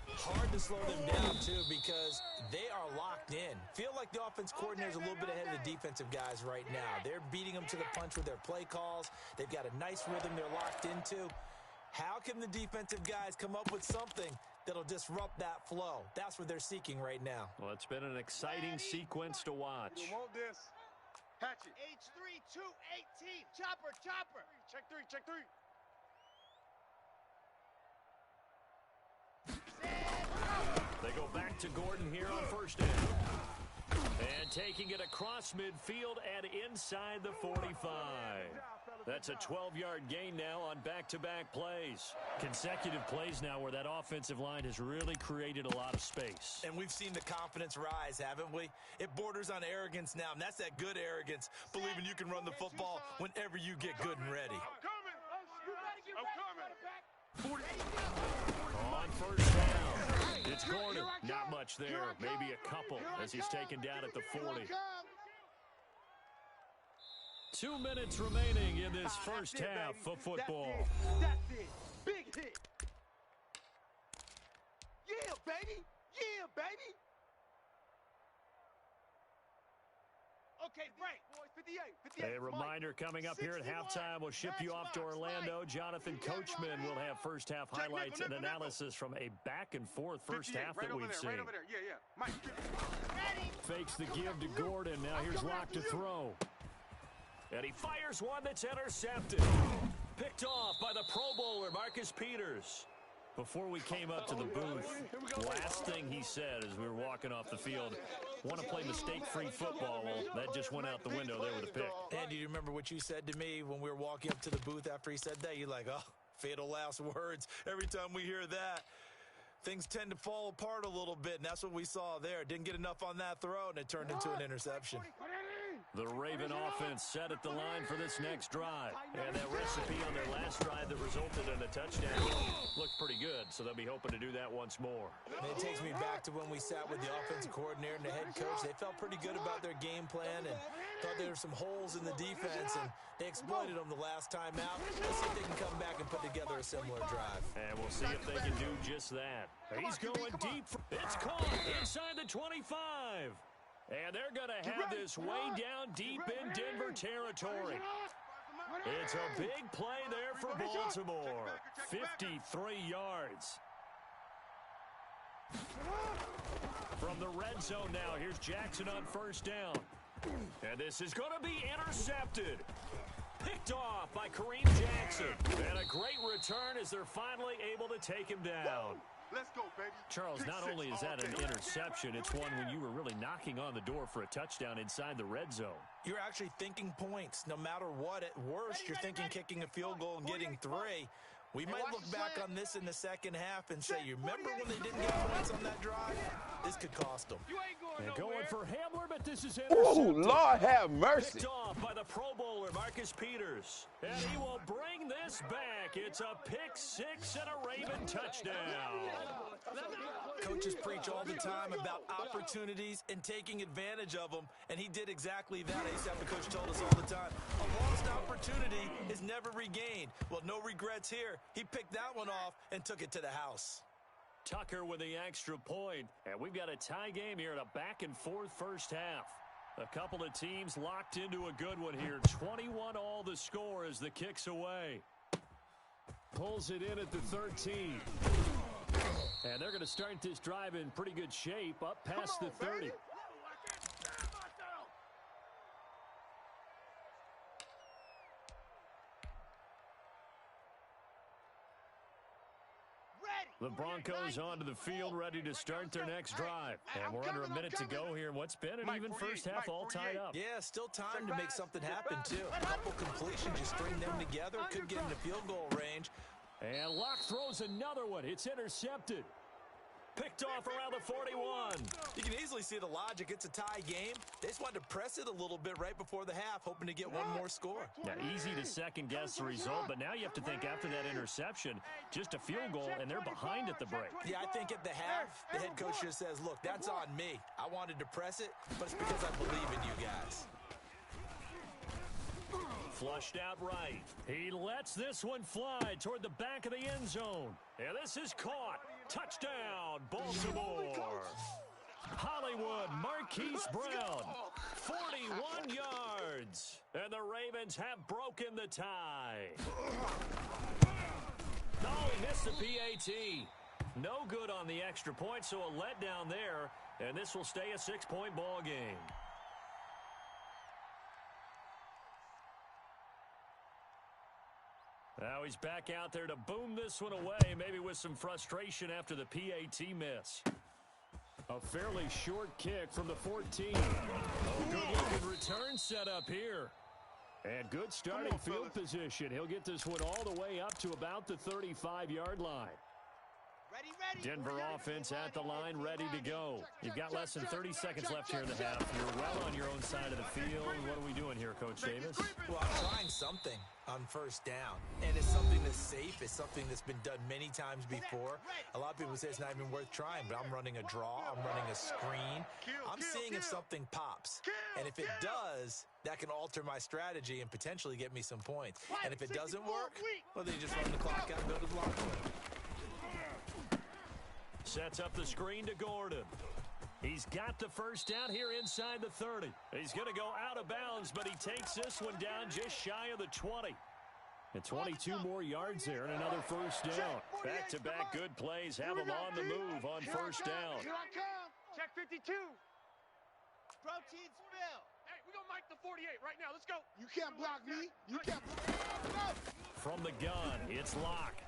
Hard to slow them down, too, because they are locked in. Feel like the offense coordinator is a little bit ahead of the defensive guys right now. They're beating them to the punch with their play calls. They've got a nice rhythm they're locked into. How can the defensive guys come up with something that'll disrupt that flow? That's what they're seeking right now. Well, it's been an exciting sequence to watch. You want this? Hatchet. H3, 218. Chopper, chopper. Check three, check three. They go back to Gordon here on first down. And taking it across midfield and inside the 45. That's a 12-yard gain now on back-to-back plays. Consecutive plays now where that offensive line has really created a lot of space. And we've seen the confidence rise, haven't we? It borders on arrogance now, and that's that good arrogance, believing you can run the football whenever you get good and ready. I'm coming. On first down, it's Gordon. Not much there, maybe a couple as he's taken down at the 40. 2 minutes remaining in this first half of football. That's it. Big hit. Yeah, baby. Yeah, baby. Okay, break. Boys, 58. A reminder coming up here at halftime. We'll ship you off to Orlando. Jonathan Coachman will have first half highlights and analysis from a back-and-forth first half that we've seen. Right over there. Yeah. Mike. Fakes the give to Gordon. Now here's Locke to throw. And he fires one that's intercepted. Picked off by the Pro Bowler, Marcus Peters. Before we came up to the booth, last thing he said as we were walking off the field, want to play mistake-free football. Well, that just went out the window there with a pick. Andy, do you remember what you said to me when we were walking up to the booth after he said that? You're like, oh, fatal last words. Every time we hear that, things tend to fall apart a little bit, and that's what we saw there. Didn't get enough on that throw, and it turned into an interception. The Raven offense set at the line for this next drive. And that recipe on their last drive that resulted in a touchdown looked pretty good, so they'll be hoping to do that once more. And it takes me back to when we sat with the offensive coordinator and the head coach. They felt pretty good about their game plan and thought there were some holes in the defense, and they exploited them the last time out. Let's see if they can come back and put together a similar drive. And we'll see if they can do just that. He's going deep. It's caught inside the 25. And they're going to have this way down deep in Denver territory. It's a big play there for Baltimore. 53 yards. From the red zone now, here's Jackson on first down. And this is going to be intercepted. Picked off by Kareem Jackson. And a great return as they're finally able to take him down. Let's go, baby. Charles, not only is that an interception, it's one when you were really knocking on the door for a touchdown inside the red zone. You're actually thinking points. No matter what, at worst, you're thinking kicking a field goal and getting 3. We might look back on this in the second half and say, you remember when they didn't get points on that drive? This could cost them. They're going for Hamler, but this is intercepted. Oh, Lord have mercy. Picked off by the Pro Bowler, Marcus Peters. And he will bring this back. It's a pick-6 and a Raven touchdown. Coaches preach all the time about opportunities and taking advantage of them, and he did exactly that. ASAP, the coach told us all the time. A lost opportunity is never regained. Well, no regrets here. He picked that one off and took it to the house. Tucker with the extra point, and we've got a tie game here in a back-and-forth first half. A couple of teams locked into a good one here. 21 all the score as the kick's away. Pulls it in at the 13. And they're going to start this drive in pretty good shape, up past the 30. The Broncos onto the field, ready to start their next drive. And we're under a minute to go here. What's been an even first half all tied up. Yeah, still time to make something happen, too. A couple completions, you string them together, could get into field goal range. And Locke throws another one. It's intercepted. Picked off around the 41. You can easily see the logic. It's a tie game. They just wanted to press it a little bit right before the half, hoping to get one more score. Now, easy to second-guess the result, but now you have to think after that interception, just a field goal, and they're behind at the break. Yeah, I think at the half, the head coach just says, look, that's on me. I wanted to press it, but it's because I believe in you guys. Flushed out right. He lets this one fly toward the back of the end zone. And this is caught. Touchdown, Baltimore. Hollywood, Marquise Brown, 41 yards. And the Ravens have broken the tie. Oh, he missed the PAT. No good on the extra point, so a letdown there. And this will stay a 6-point ball game. Now he's back out there to boom this one away, maybe with some frustration after the PAT miss. A fairly short kick from the 14. Oh, good-looking return set up here. And good starting field position. He'll get this one all the way up to about the 35-yard line. Denver offense at the line, ready to go. You've got less than 30 seconds left here in the half. You're well on your own side of the field. What are we doing here, Coach Davis? Well, I'm trying something on first down. And it's something that's safe. It's something that's been done many times before. A lot of people say it's not even worth trying, but I'm running a draw. I'm running a screen. I'm seeing if something pops. And if it does, that can alter my strategy and potentially get me some points. And if it doesn't work, well, then you just run the clock out and go to the locker room. Sets up the screen to Gordon. He's got the first down here inside the 30. He's going to go out of bounds, but he takes this one down just shy of the 20. And 22 more yards there and another first down. Back-to-back good plays have him on the move on first down. Here I come. Check 52. Protein spill. Hey, we're going to mic the 48 right now. Let's go. You can't block me. You can't block me. From the gun, it's Locke.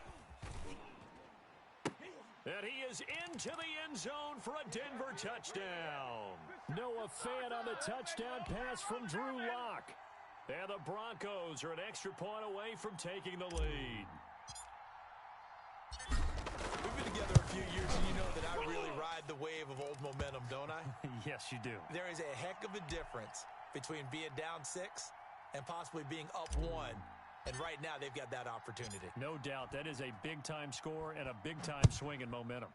And he is into the end zone for a Denver touchdown. Noah Fant on the touchdown pass from Drew Lock. And the Broncos are an extra point away from taking the lead. We've been together a few years, and you know that I really ride the wave of old momentum, don't I? Yes, you do. There is a heck of a difference between being down 6 and possibly being up 1. And right now, they've got that opportunity. No doubt. That is a big-time score and a big-time swing in momentum.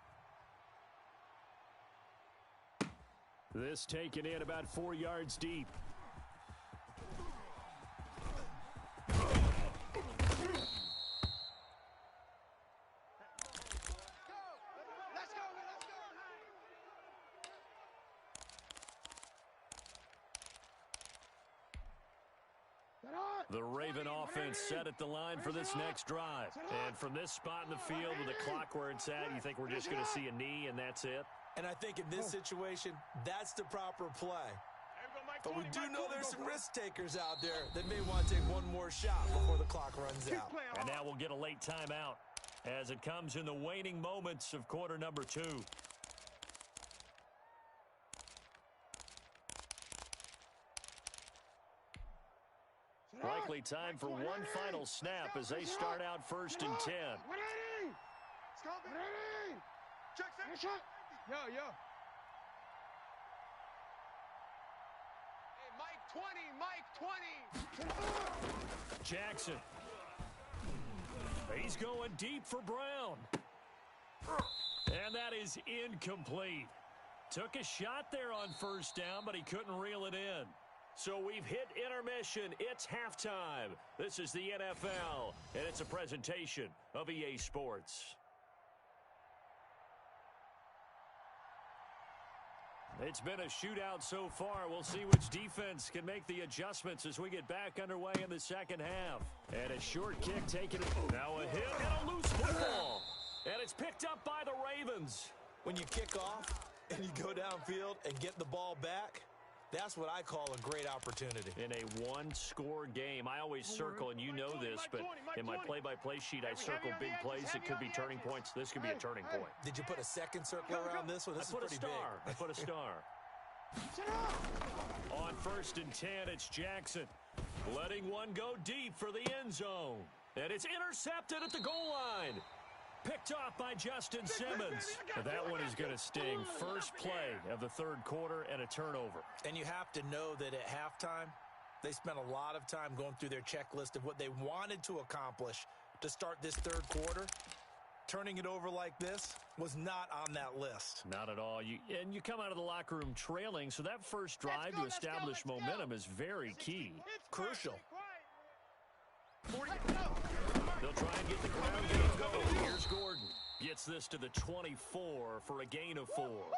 This taken in about 4 yards deep. The Raven offense set at the line for this next drive. And from this spot in the field with the clock where it's at, you think we're just going to see a knee and that's it? And I think in this situation, that's the proper play. But we do know there's some risk takers out there that may want to take one more shot before the clock runs out. And now we'll get a late timeout as it comes in the waning moments of quarter number 2. Likely time for one final snap as they start out first and 10. Yo. Hey, Mike 20. Jackson. He's going deep for Brown. And that is incomplete. Took a shot there on first down, but he couldn't reel it in. So we've hit intermission. It's halftime. This is the NFL, and it's a presentation of EA Sports. It's been a shootout so far. We'll see which defense can make the adjustments as we get back underway in the second half. And a short kick taken. Now a hit and a loose football. And it's picked up by the Ravens. When you kick off and you go downfield and get the ball back, that's what I call a great opportunity. In a one-score game, I always circle, and you know this, but in my play-by-play sheet, I circle big plays that could be turning points. This could be a turning point. Did you put a second circle around this one? This is pretty big. I put a star. On first and 10, it's Jackson. Letting one go deep for the end zone. And it's intercepted at the goal line. Picked off by Justin Simmons. But that one is going to sting. First play of the third quarter and a turnover. And you have to know that at halftime, they spent a lot of time going through their checklist of what they wanted to accomplish to start this third quarter. Turning it over like this was not on that list. Not at all. And you come out of the locker room trailing, so that first drive to establish momentum is very key. Crucial. They'll try and get the ground game going. Here's Gordon. Gets this to the 24 for a gain of 4.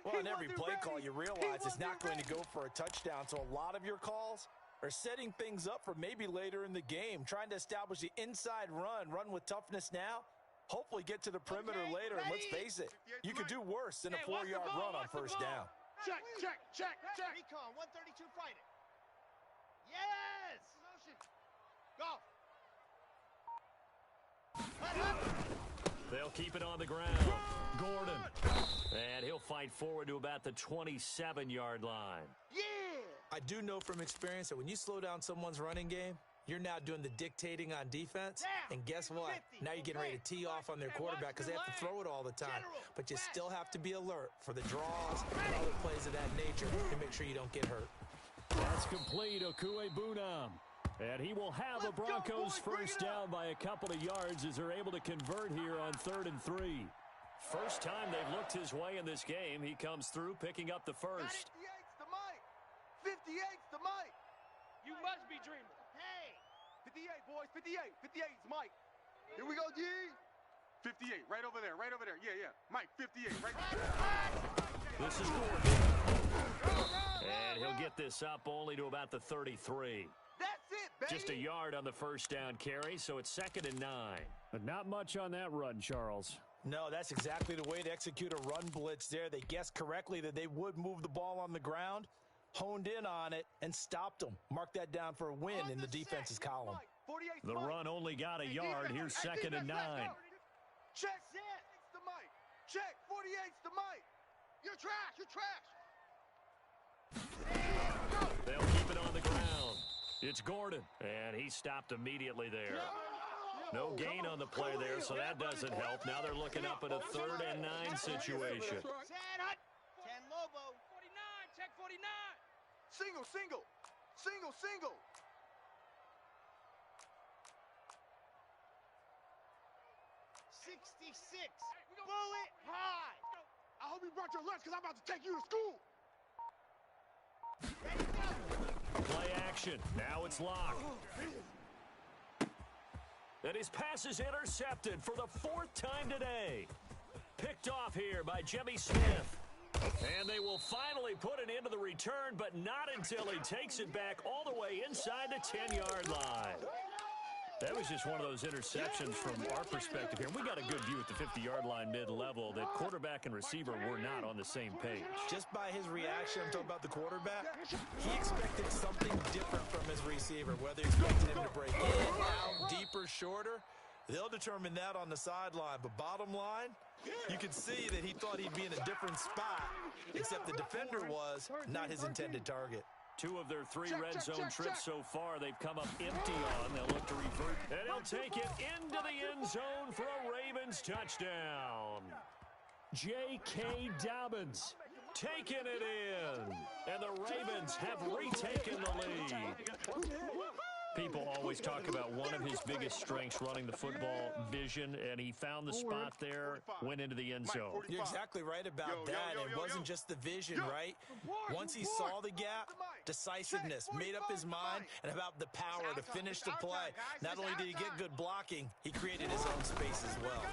Well, on every play call, you realize it's not going to go for a touchdown, so a lot of your calls are setting things up for maybe later in the game, trying to establish the inside run with toughness now, hopefully get to the perimeter later, and let's face it, you could do worse than a 4-yard run on first down. Check. Recon, 132 fighting. Yes! Go! They'll keep it on the ground. Gordon. And he'll fight forward to about the 27-yard line. Yeah! I do know from experience that when you slow down someone's running game, you're now doing the dictating on defense. And guess what? Now you're getting ready to tee off on their quarterback because they have to throw it all the time. But you still have to be alert for the draws and other plays of that nature to make sure you don't get hurt. That's complete. Okue Bunam. And he will have the Broncos first down by a couple of yards as they're able to convert here on 3rd and 3. First time they've looked his way in this game. He comes through picking up the first. 58's the mic. 58's the mic. You must be dreaming. Hey. 58, boys. 58. 58's Mike. Here we go, G. 58, right over there. Yeah. Mike, 58, right there. This is Gordon. And he'll get this up only to about the 33. That's it, baby. Just a yard on the first down carry, so it's 2nd and 9. But not much on that run, Charles. No, that's exactly the way to execute a run blitz there. They guessed correctly that they would move the ball on the ground, honed in on it, and stopped them. Mark that down for a win in the defense's column. The run only got a yard. Here's 2nd and 9. Check. It's the mic. Check. 48's the mic. You're trash. They'll keep it on the ground. It's Gordon, and he stopped immediately there. No gain on the play there, so that doesn't help. Now they're looking up at a 3rd and 9 situation. 10 Lobo. 49. Check 49. Single. 66. Bullet high. I hope you brought your lunch because I'm about to take you to school. Ready, go. Play action. Now it's locked. And his pass is intercepted for the 4th time today. Picked off here by Jimmy Smith. And they will finally put an end to the return, but not until he takes it back all the way inside the 10-yard line. That was just one of those interceptions from our perspective here. We got a good view at the 50-yard line mid-level that quarterback and receiver were not on the same page. Just by his reaction, I'm talking about the quarterback, he expected something different from his receiver, whether he expected him to break in, out, deeper, shorter. They'll determine that on the sideline. But bottom line, you can see that he thought he'd be in a different spot, except the defender was not his intended target. 2 of their 3 red zone trips so far, they've come up empty on. They'll look to revert, and they'll take it into the end zone for a Ravens touchdown. J.K. Dobbins taking it in, and the Ravens have retaken the lead. People always talk about one of his biggest strengths, running the football, vision, and he found the spot there, went into the end zone. You're exactly right about that. It wasn't just the vision, right? Once he saw the gap, decisiveness, made up his mind, and about the power to finish the play. Not only did he get good blocking, he created his own space as well.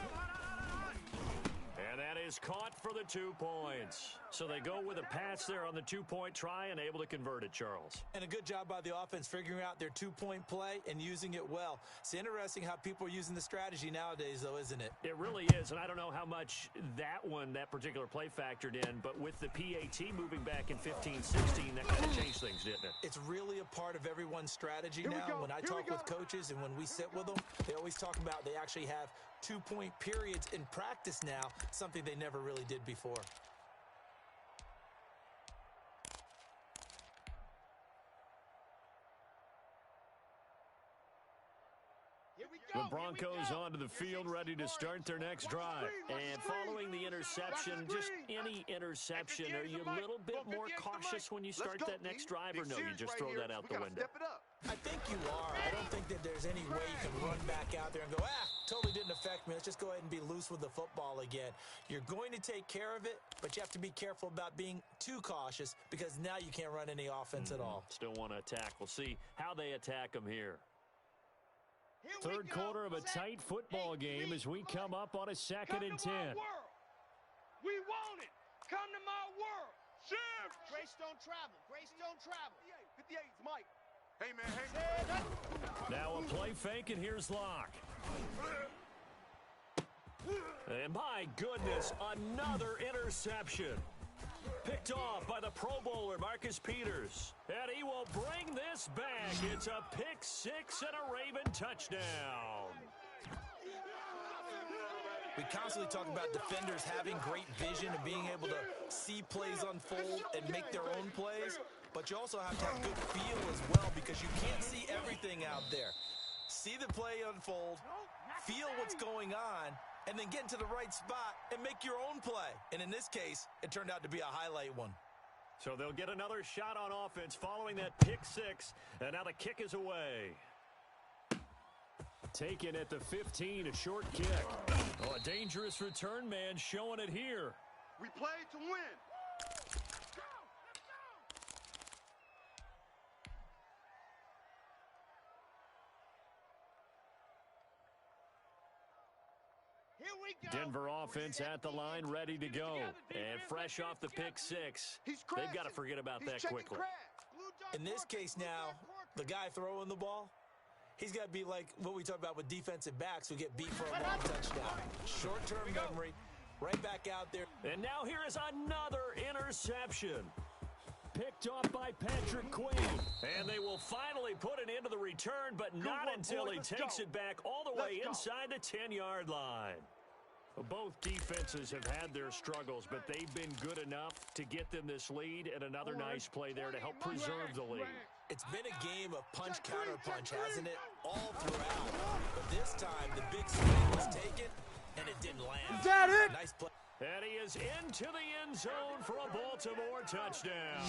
And that is caught for the 2 points. So they go with a pass there on the 2-point try and able to convert it, Charles. And a good job by the offense figuring out their 2-point play and using it well. It's interesting how people are using the strategy nowadays, though, isn't it? It really is, and I don't know how much that particular play factored in, but with the PAT moving back in 15-16, that kind of changed things, didn't it? It's really a part of everyone's strategy now. When I talk with coaches and when we sit with them, they always talk about they actually have 2-point periods in practice now, something they never really did before. Here The Broncos onto the field ready to start their next drive. And following the interception, just any interception, are you a little bit more cautious when you start that next drive, or no, you just throw that out the window? I think you are. I don't think that there's any way you can run back out there and go, totally didn't affect me. Let's just go ahead and be loose with the football again. You're going to take care of it, but you have to be careful about being too cautious because now you can't run any offense at all. Still want to attack. We'll see how they attack them here. Third quarter of a tight football game as we come up on a 2nd and 10. We want it. Come to my world. Shift. Grace don't travel. Grace don't travel. 58's Mike. Hey, man, hey. Now a play fake, and here's Locke. And my goodness, another interception. Picked off by the Pro Bowler, Marcus Peters. And he will bring this back. It's a pick 6 and a Raven touchdown. We constantly talk about defenders having great vision and being able to see plays unfold and make their own plays. But you also have to have good feel as well because you can't see everything out there. See the play unfold, feel what's going on, and then get into the right spot and make your own play. And in this case, it turned out to be a highlight one. So they'll get another shot on offense following that pick 6, and now the kick is away. Taken at the 15, a short kick. Oh, a dangerous return man showing it here. We played to win. Denver offense at the line, ready to go. And fresh off the pick 6, they've got to forget about that quickly. In this case now, the guy throwing the ball, he's got to be like what we talk about with defensive backs who get beat for a long touchdown. Short-term memory, right back out there. And now here is another interception. Picked off by Patrick Queen. And they will finally put it into the return, but not until he takes it back all the way inside the 10-yard line. Both defenses have had their struggles, but they've been good enough to get them this lead, and another nice play there to help preserve the lead. It's been a game of punch-counter-punch, hasn't it? All throughout. But this time, the big swing was taken, and it didn't land. Is that it? Nice play. And he is into the end zone for a Baltimore touchdown.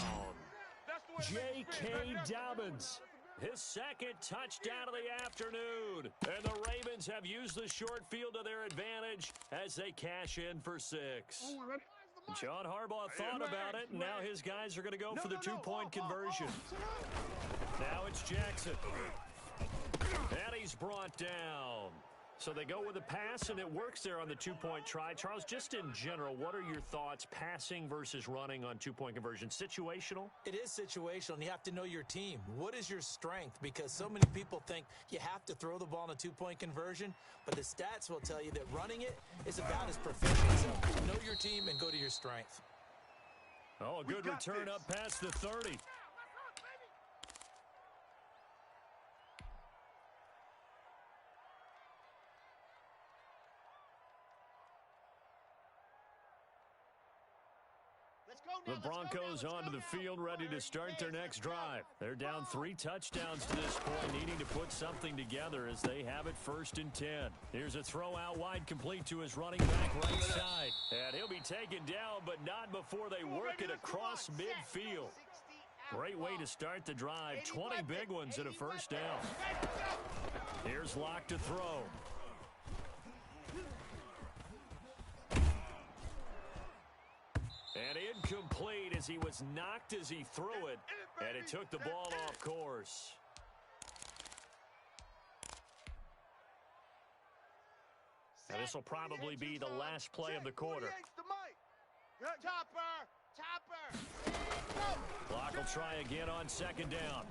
J.K. Dobbins, his 2nd touchdown of the afternoon. And the Ravens have used the short field to their advantage as they cash in for 6. John Harbaugh thought about it, and now his guys are going to go for the 2-point conversion. Now it's Jackson. And he's brought down. So they go with a pass, and it works there on the 2-point try. Charles, just in general, what are your thoughts passing versus running on 2-point conversion? Situational? It is situational, and you have to know your team. What is your strength? Because so many people think you have to throw the ball in a 2-point conversion, but the stats will tell you that running it is about as proficient. So know your team and go to your strength. Oh, a good return up past the 30. The Broncos onto the field ready to start their next drive. They're down 3 touchdowns to this point, needing to put something together as they have it 1st and 10. Here's a throw out wide complete to his running back right side. And he'll be taken down, but not before they work it across midfield. Great way to start the drive. 20 big ones and a 1st down. Here's Locke to throw. And incomplete as he was knocked as he threw it, and it took the ball off course. Now this will probably be the last play of the quarter. Clock will try again on 2nd down.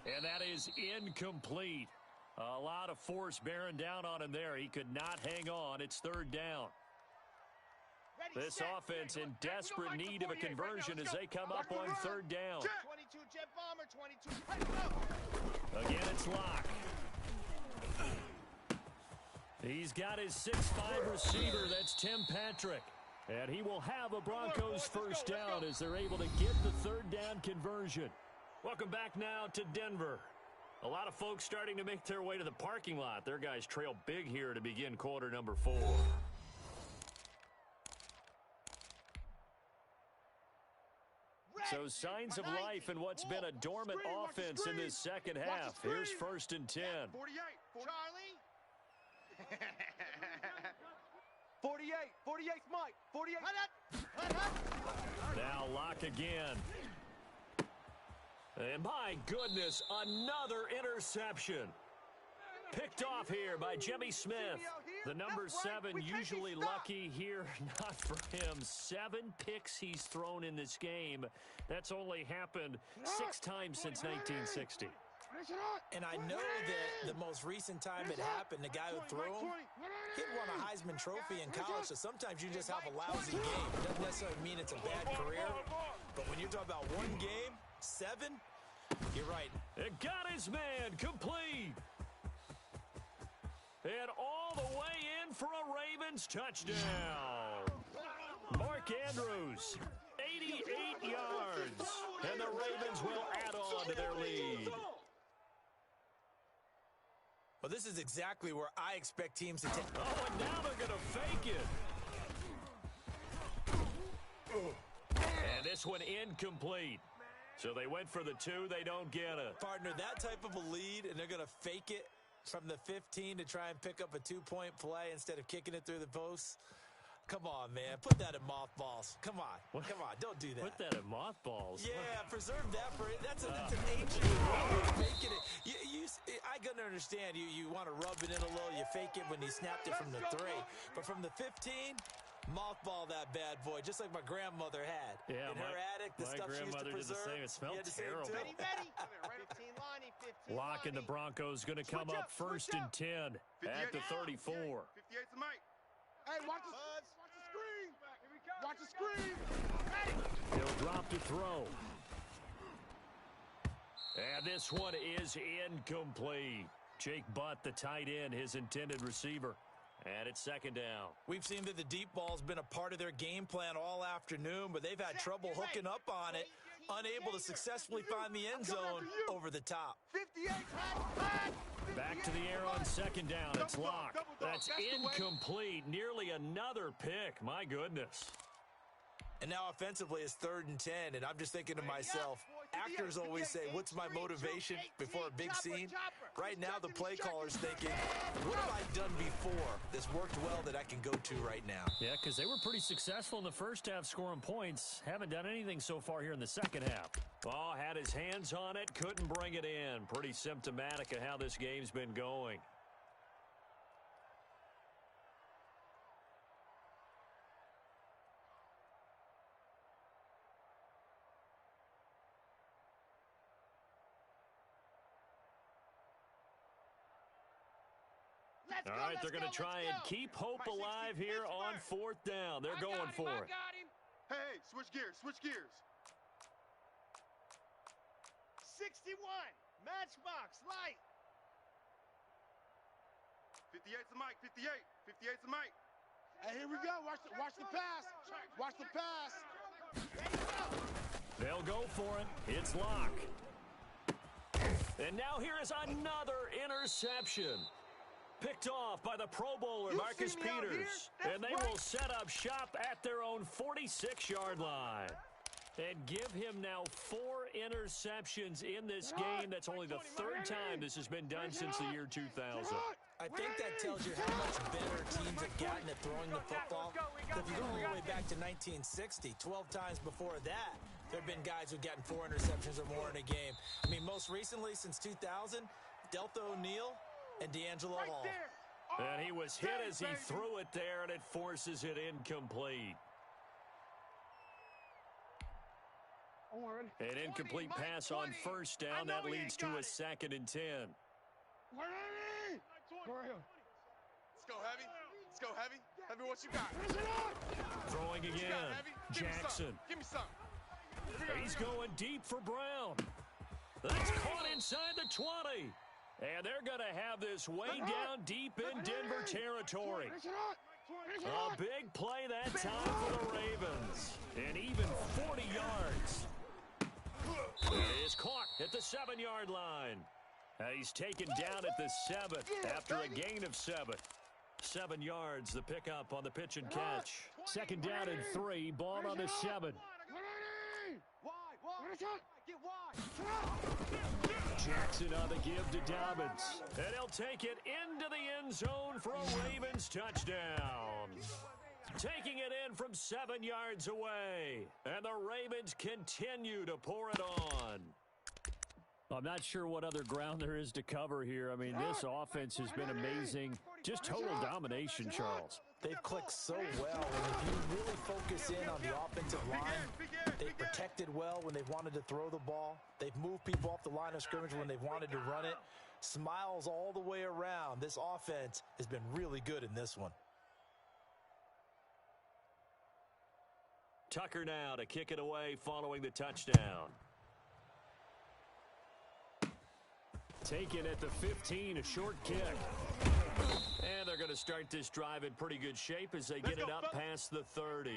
And that is incomplete. A lot of force bearing down on him there. He could not hang on. It's 3rd down. This offense in desperate need of a conversion as they come up on 3rd down. 22 jet bomber, 22. Again, it's Locke. He's got his 6'5" receiver. That's Tim Patrick. And he will have a Broncos 1st down as they're able to get the 3rd down conversion. Welcome back now to Denver. A lot of folks starting to make their way to the parking lot. Their guys trail big here to begin quarter number 4. So signs of life in what's been a dormant offense in this second half. Here's 1st and 10. 48. Charlie. 48 Mike. 48. Now lock again. And my goodness, another interception. Picked off here by Jimmy Smith. The number 7 usually lucky here. Not for him. 7 picks he's thrown in this game. That's only happened 6 times since 1960. And I know that the most recent time it happened, the guy who threw him, he won a Heisman Trophy in college, so sometimes you just have a lousy game. It doesn't necessarily mean it's a bad career, but when you're talking about one game, 7, you're right. It got his man complete. And all the way in for a Ravens touchdown. Mark Andrews, 88 yards. And the Ravens will add on to their lead. Well, this is exactly where I expect teams to take. Oh, and now they're going to fake it. And this one incomplete. So they went for the 2. They don't get it. Partner, that type of a lead, and they're going to fake it from the 15 to try and pick up a 2-point play instead of kicking it through the posts. Come on, man. Put that in mothballs. Come on. What? Come on. Don't do that. Put that in mothballs. Yeah, preserve that for it. That's an ancient faking it. I can understand you want to rub it in a little. You fake it when you snapped it from the 3. But from the 15, mothball that bad boy, just like my grandmother had. Yeah, in her attic, the stuff she used to preserve. Did the same. It smelled terrible. Ready. 15, Lonnie. 15, Lock and the Broncos going to come up 1st and 10 at the 34. 58 to Mike. Hey, watch the screen. Watch the screen. He'll drop to throw. And this one is incomplete. Jake Butt, the tight end, his intended receiver. And it's 2nd down. We've seen that the deep ball's been a part of their game plan all afternoon, but they've had trouble hooking up on it, unable to successfully find the end zone over the top. 58. Back to the air on 2nd down. It's locked. That's incomplete. Nearly another pick. My goodness. And now offensively it's 3rd and 10, and I'm just thinking to myself, actors always say, what's my motivation before a big scene? Right now the play caller's thinking, what have I done before that's worked well that I can go to right now? Yeah, because they were pretty successful in the first half scoring points. Haven't done anything so far here in the second half. Oh, had his hands on it, couldn't bring it in. Pretty symptomatic of how this game's been going. All right, they're going to try and keep hope alive here on 4th down. They're going for it. Hey, switch gears. 61. Matchbox light. 58 to Mike. 58 to Mike. Hey, here we go. Watch the pass. Watch the pass. They'll go for it. It's locked. And now here is another interception. Picked off by the Pro Bowler, Marcus Peters. And they will set up shop at their own 46-yard line. And give him now 4 interceptions in this game. That's only the 3rd time this has been done since the year 2000. I think that tells you how much better teams have gotten at throwing the football. If you go all the way back to 1960, 12 times before that, there have been guys who've gotten 4 interceptions or more in a game. I mean, most recently, since 2000, Delta O'Neal and D'Angelo Hall. And he was hit as he threw it there, and it forces it incomplete. An incomplete pass on 1st down. That leads to a 2nd and 10. Let's go, Heavy. Heavy, what you got? Throwing again. Jackson. Give me some. He's going deep for Brown. That's caught inside the 20. And they're going to have this way down deep in Denver territory. A big play that time for the Ravens. And even 40 yards. It is caught at the 7-yard line. He's taken down at the 7th after a gain of 7. 7 yards, the pickup on the pitch and catch. 2nd down and 3, ball on the 7. Jackson on the give to Dobbins. And he'll take it into the end zone for a Ravens touchdown. Taking it in from 7 yards away. And the Ravens continue to pour it on. I'm not sure what other ground there is to cover here. I mean, this offense has been amazing. Just total domination, Charles. They've clicked so well, and if you really focus in on the offensive line, they've protected well when they've wanted to throw the ball. They've moved people off the line of scrimmage when they've wanted to run it. Smiles all the way around. This offense has been really good in this one. Tucker now to kick it away following the touchdown. Taken at the 15, a short kick. And they're going to start this drive in pretty good shape as they get it up past the 30.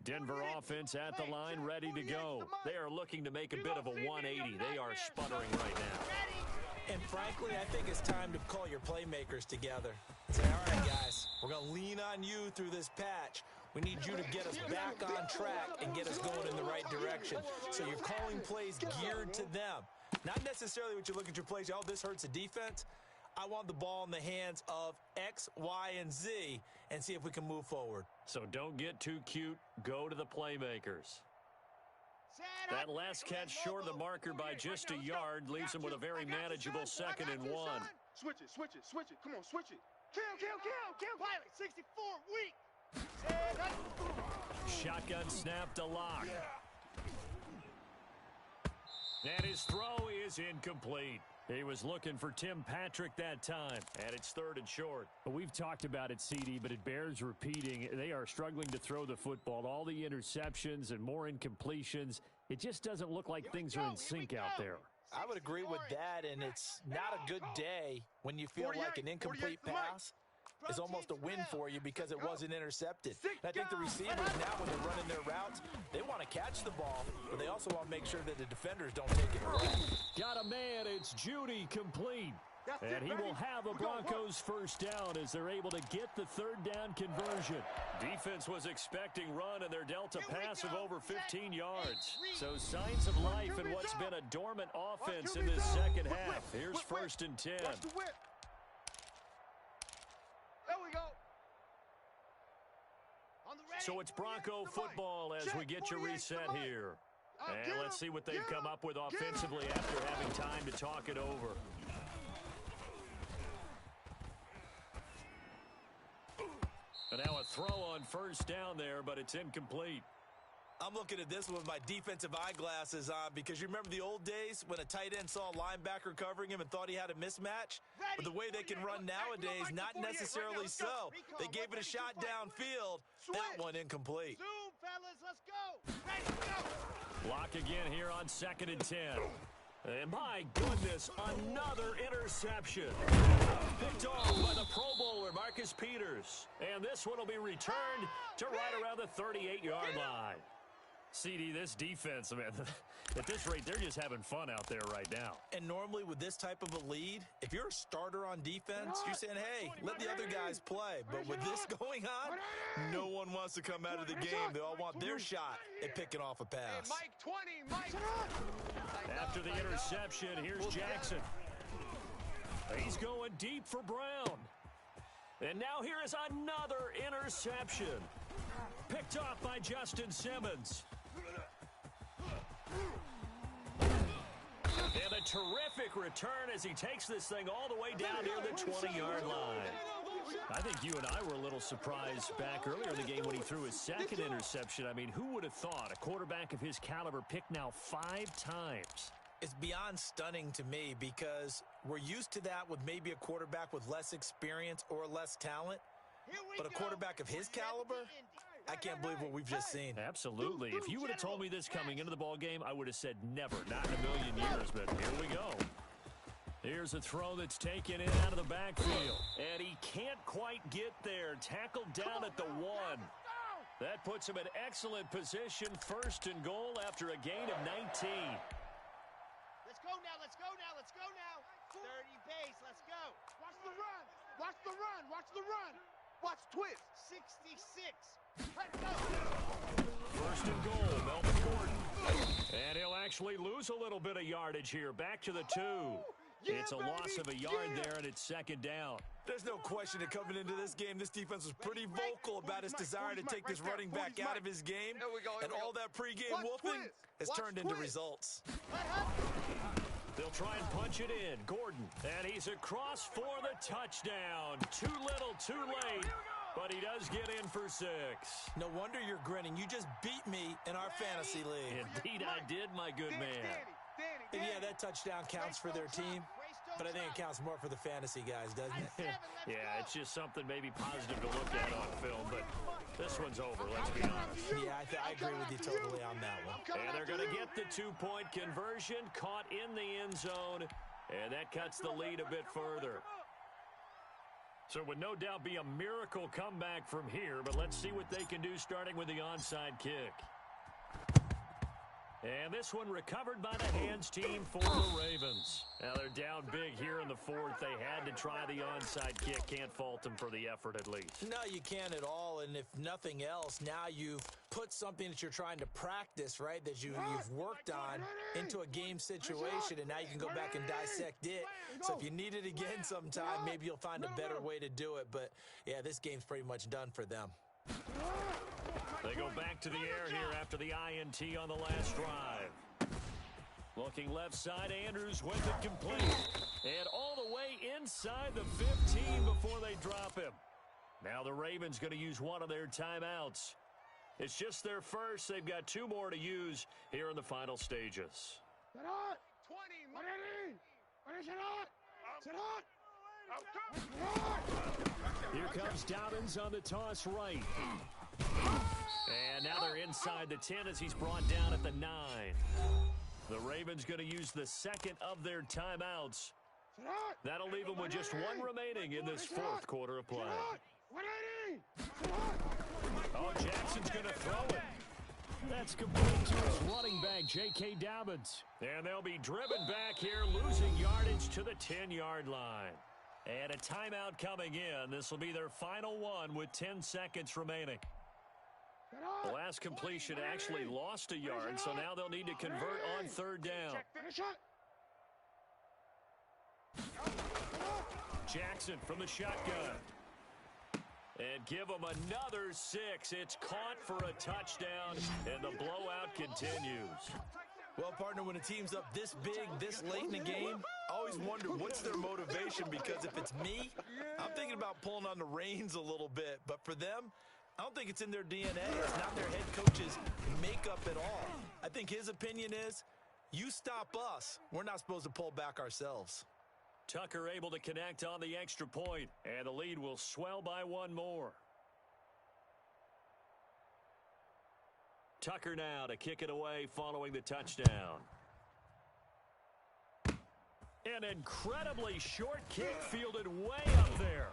Denver offense at the line, ready to go. They are looking to make a bit of a 180. They are sputtering right now. And frankly, I think it's time to call your playmakers together. Say, all right, guys, we're going to lean on you through this patch. We need you to get us back on track and get us going in the right direction. So you're calling plays geared to them. Not necessarily what you look at your plays, oh, this hurts the defense. I want the ball in the hands of X, Y, and Z and see if we can move forward. So don't get too cute. Go to the playmakers. That last catch short of the marker by just a yard leaves him with a very manageable 2nd and 1. Switch it, switch it, switch it. Come on, switch it. Kill. Pilot, 64, weak. Shotgun snap to Lock. And his throw is incomplete. He was looking for Tim Patrick that time, and it's 3rd and short. We've talked about it, CD, but it bears repeating. They are struggling to throw the football. All the interceptions and more incompletions. It just doesn't look like things are in sync out there. I would agree with that, and it's not a good day when you feel like an incomplete pass is almost a win for you because it wasn't intercepted. And I think the receivers now, when they're running their routes, they want to catch the ball, but they also want to make sure that the defenders don't take it away. Got a man. It's Judy complete. And he will have a Broncos first down as they're able to get the 3rd down conversion. Defense was expecting run, and they're dealt a pass of over 15 yards. So signs of life in what's been a dormant offense in this second half. Here's 1st and 10. There we go. So it's Bronco football as we get your reset here. And let's see what they've come up with offensively after having time to talk it over. And now a throw on 1st down there, but it's incomplete. I'm looking at this with my defensive eyeglasses on because you remember the old days when a tight end saw a linebacker covering him and thought he had a mismatch? But the way they can run nowadays, not necessarily so. They gave it a shot downfield. That one incomplete. Zoom, fellas, let's go. Ready, go. Block again here on 2nd and 10. And my goodness, another interception. Picked off by the Pro Bowler, Marcus Peters. And this one will be returned to right around the 38-yard line. CD, this defense, man, at this rate, they're just having fun out there right now. And normally with this type of a lead, if you're a starter on defense, you're saying, hey, let the other guys play. But with this going on, no one wants to come out of the game. They all want their shot at picking off a pass. Mike 20, Mike. After the interception, here's Jackson. He's going deep for Brown. And now here is another interception. Picked off by Justin Simmons. And a terrific return as he takes this thing all the way down near the 20-yard line. I think you and I were a little surprised back earlier in the game when he threw his 2nd interception. I mean, who would have thought a quarterback of his caliber picked now 5 times? It's beyond stunning to me because we're used to that with maybe a quarterback with less experience or less talent. But a quarterback of his caliber, I can't believe what we've just seen. Absolutely. If you would have told me this coming into the ball game, I would have said never, not in a million years. But here we go. Here's a throw that's taken in out of the backfield. And he can't quite quite get there. Tackled down at the 1. That puts him in excellent position, first and goal after a gain of 19. Let's go now, let's go now, let's go now. 30 pace, let's go. Watch the run, watch the run, watch the run. Watch twist. 66. Let's go. First and goal, Melvin Gordon. And he'll actually lose a little bit of yardage here. Back to the 2. Yeah, it's a loss of a yard there, and it's second down. There's no question that coming into this game, this defense was pretty vocal about its desire to take this running back out of his game. And all that pregame wolfing has turned into results. They'll try and punch it in. Gordon, and he's across for the touchdown. Too little, too late, but he does get in for 6. No wonder you're grinning. You just beat me in our fantasy league. Indeed I did, my good man. And yeah, that touchdown counts for their team, but I think it counts more for the fantasy guys, doesn't it? Yeah, it's just something maybe positive to look at on film, but this one's over, let's be honest. Yeah, I agree with you totally on that one. And they're going to get the 2-point conversion, caught in the end zone, and that cuts the lead a bit further. So it would no doubt be a miracle comeback from here, but let's see what they can do starting with the onside kick. And this one recovered by the hands team for the Ravens. Now they're down big here in the 4th. They had to try the onside kick. Can't fault them for the effort at least. No, you can't at all. And if nothing else, now you've put something that you're trying to practice, right, that you've worked on into a game situation, and now you can go back and dissect it. So if you need it again sometime, maybe you'll find a better way to do it. But, yeah, this game's pretty much done for them. They go back to the air here after the INT on the last drive. Looking left side, Andrews with it complete. And all the way inside the 15 before they drop him. Now the Ravens going to use one of their timeouts. It's just their first. They've got 2 more to use here in the final stages. 20. Here comes Dobbins on the toss right. And now they're inside the 10 as he's brought down at the 9. The Ravens going to use the second of their timeouts. That'll leave them with just 1 remaining in this 4th quarter of play. Oh, Jackson's going to throw it. That's complete to his running back, J.K. Dobbins. And they'll be driven back here, losing yardage to the 10-yard line. And a timeout coming in. This will be their final one with 10 seconds remaining. The last completion actually lost a yard, so now they'll need to convert on 3rd down. Jackson from the shotgun. And give them another 6. It's caught for a touchdown, and the blowout continues. Well, partner, when a team's up this big, this late in the game, I always wonder what's their motivation, because if it's me, I'm thinking about pulling on the reins a little bit. But for them, I don't think it's in their DNA. It's not their head coach's makeup at all. I think his opinion is, you stop us, we're not supposed to pull back ourselves. Tucker able to connect on the extra point, and the lead will swell by 1 more. Tucker now to kick it away following the touchdown. An incredibly short kick fielded way up there.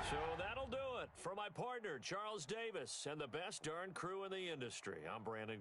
So that'll do it for my partner, Charles Davis, and the best darn crew in the industry. I'm Brandon.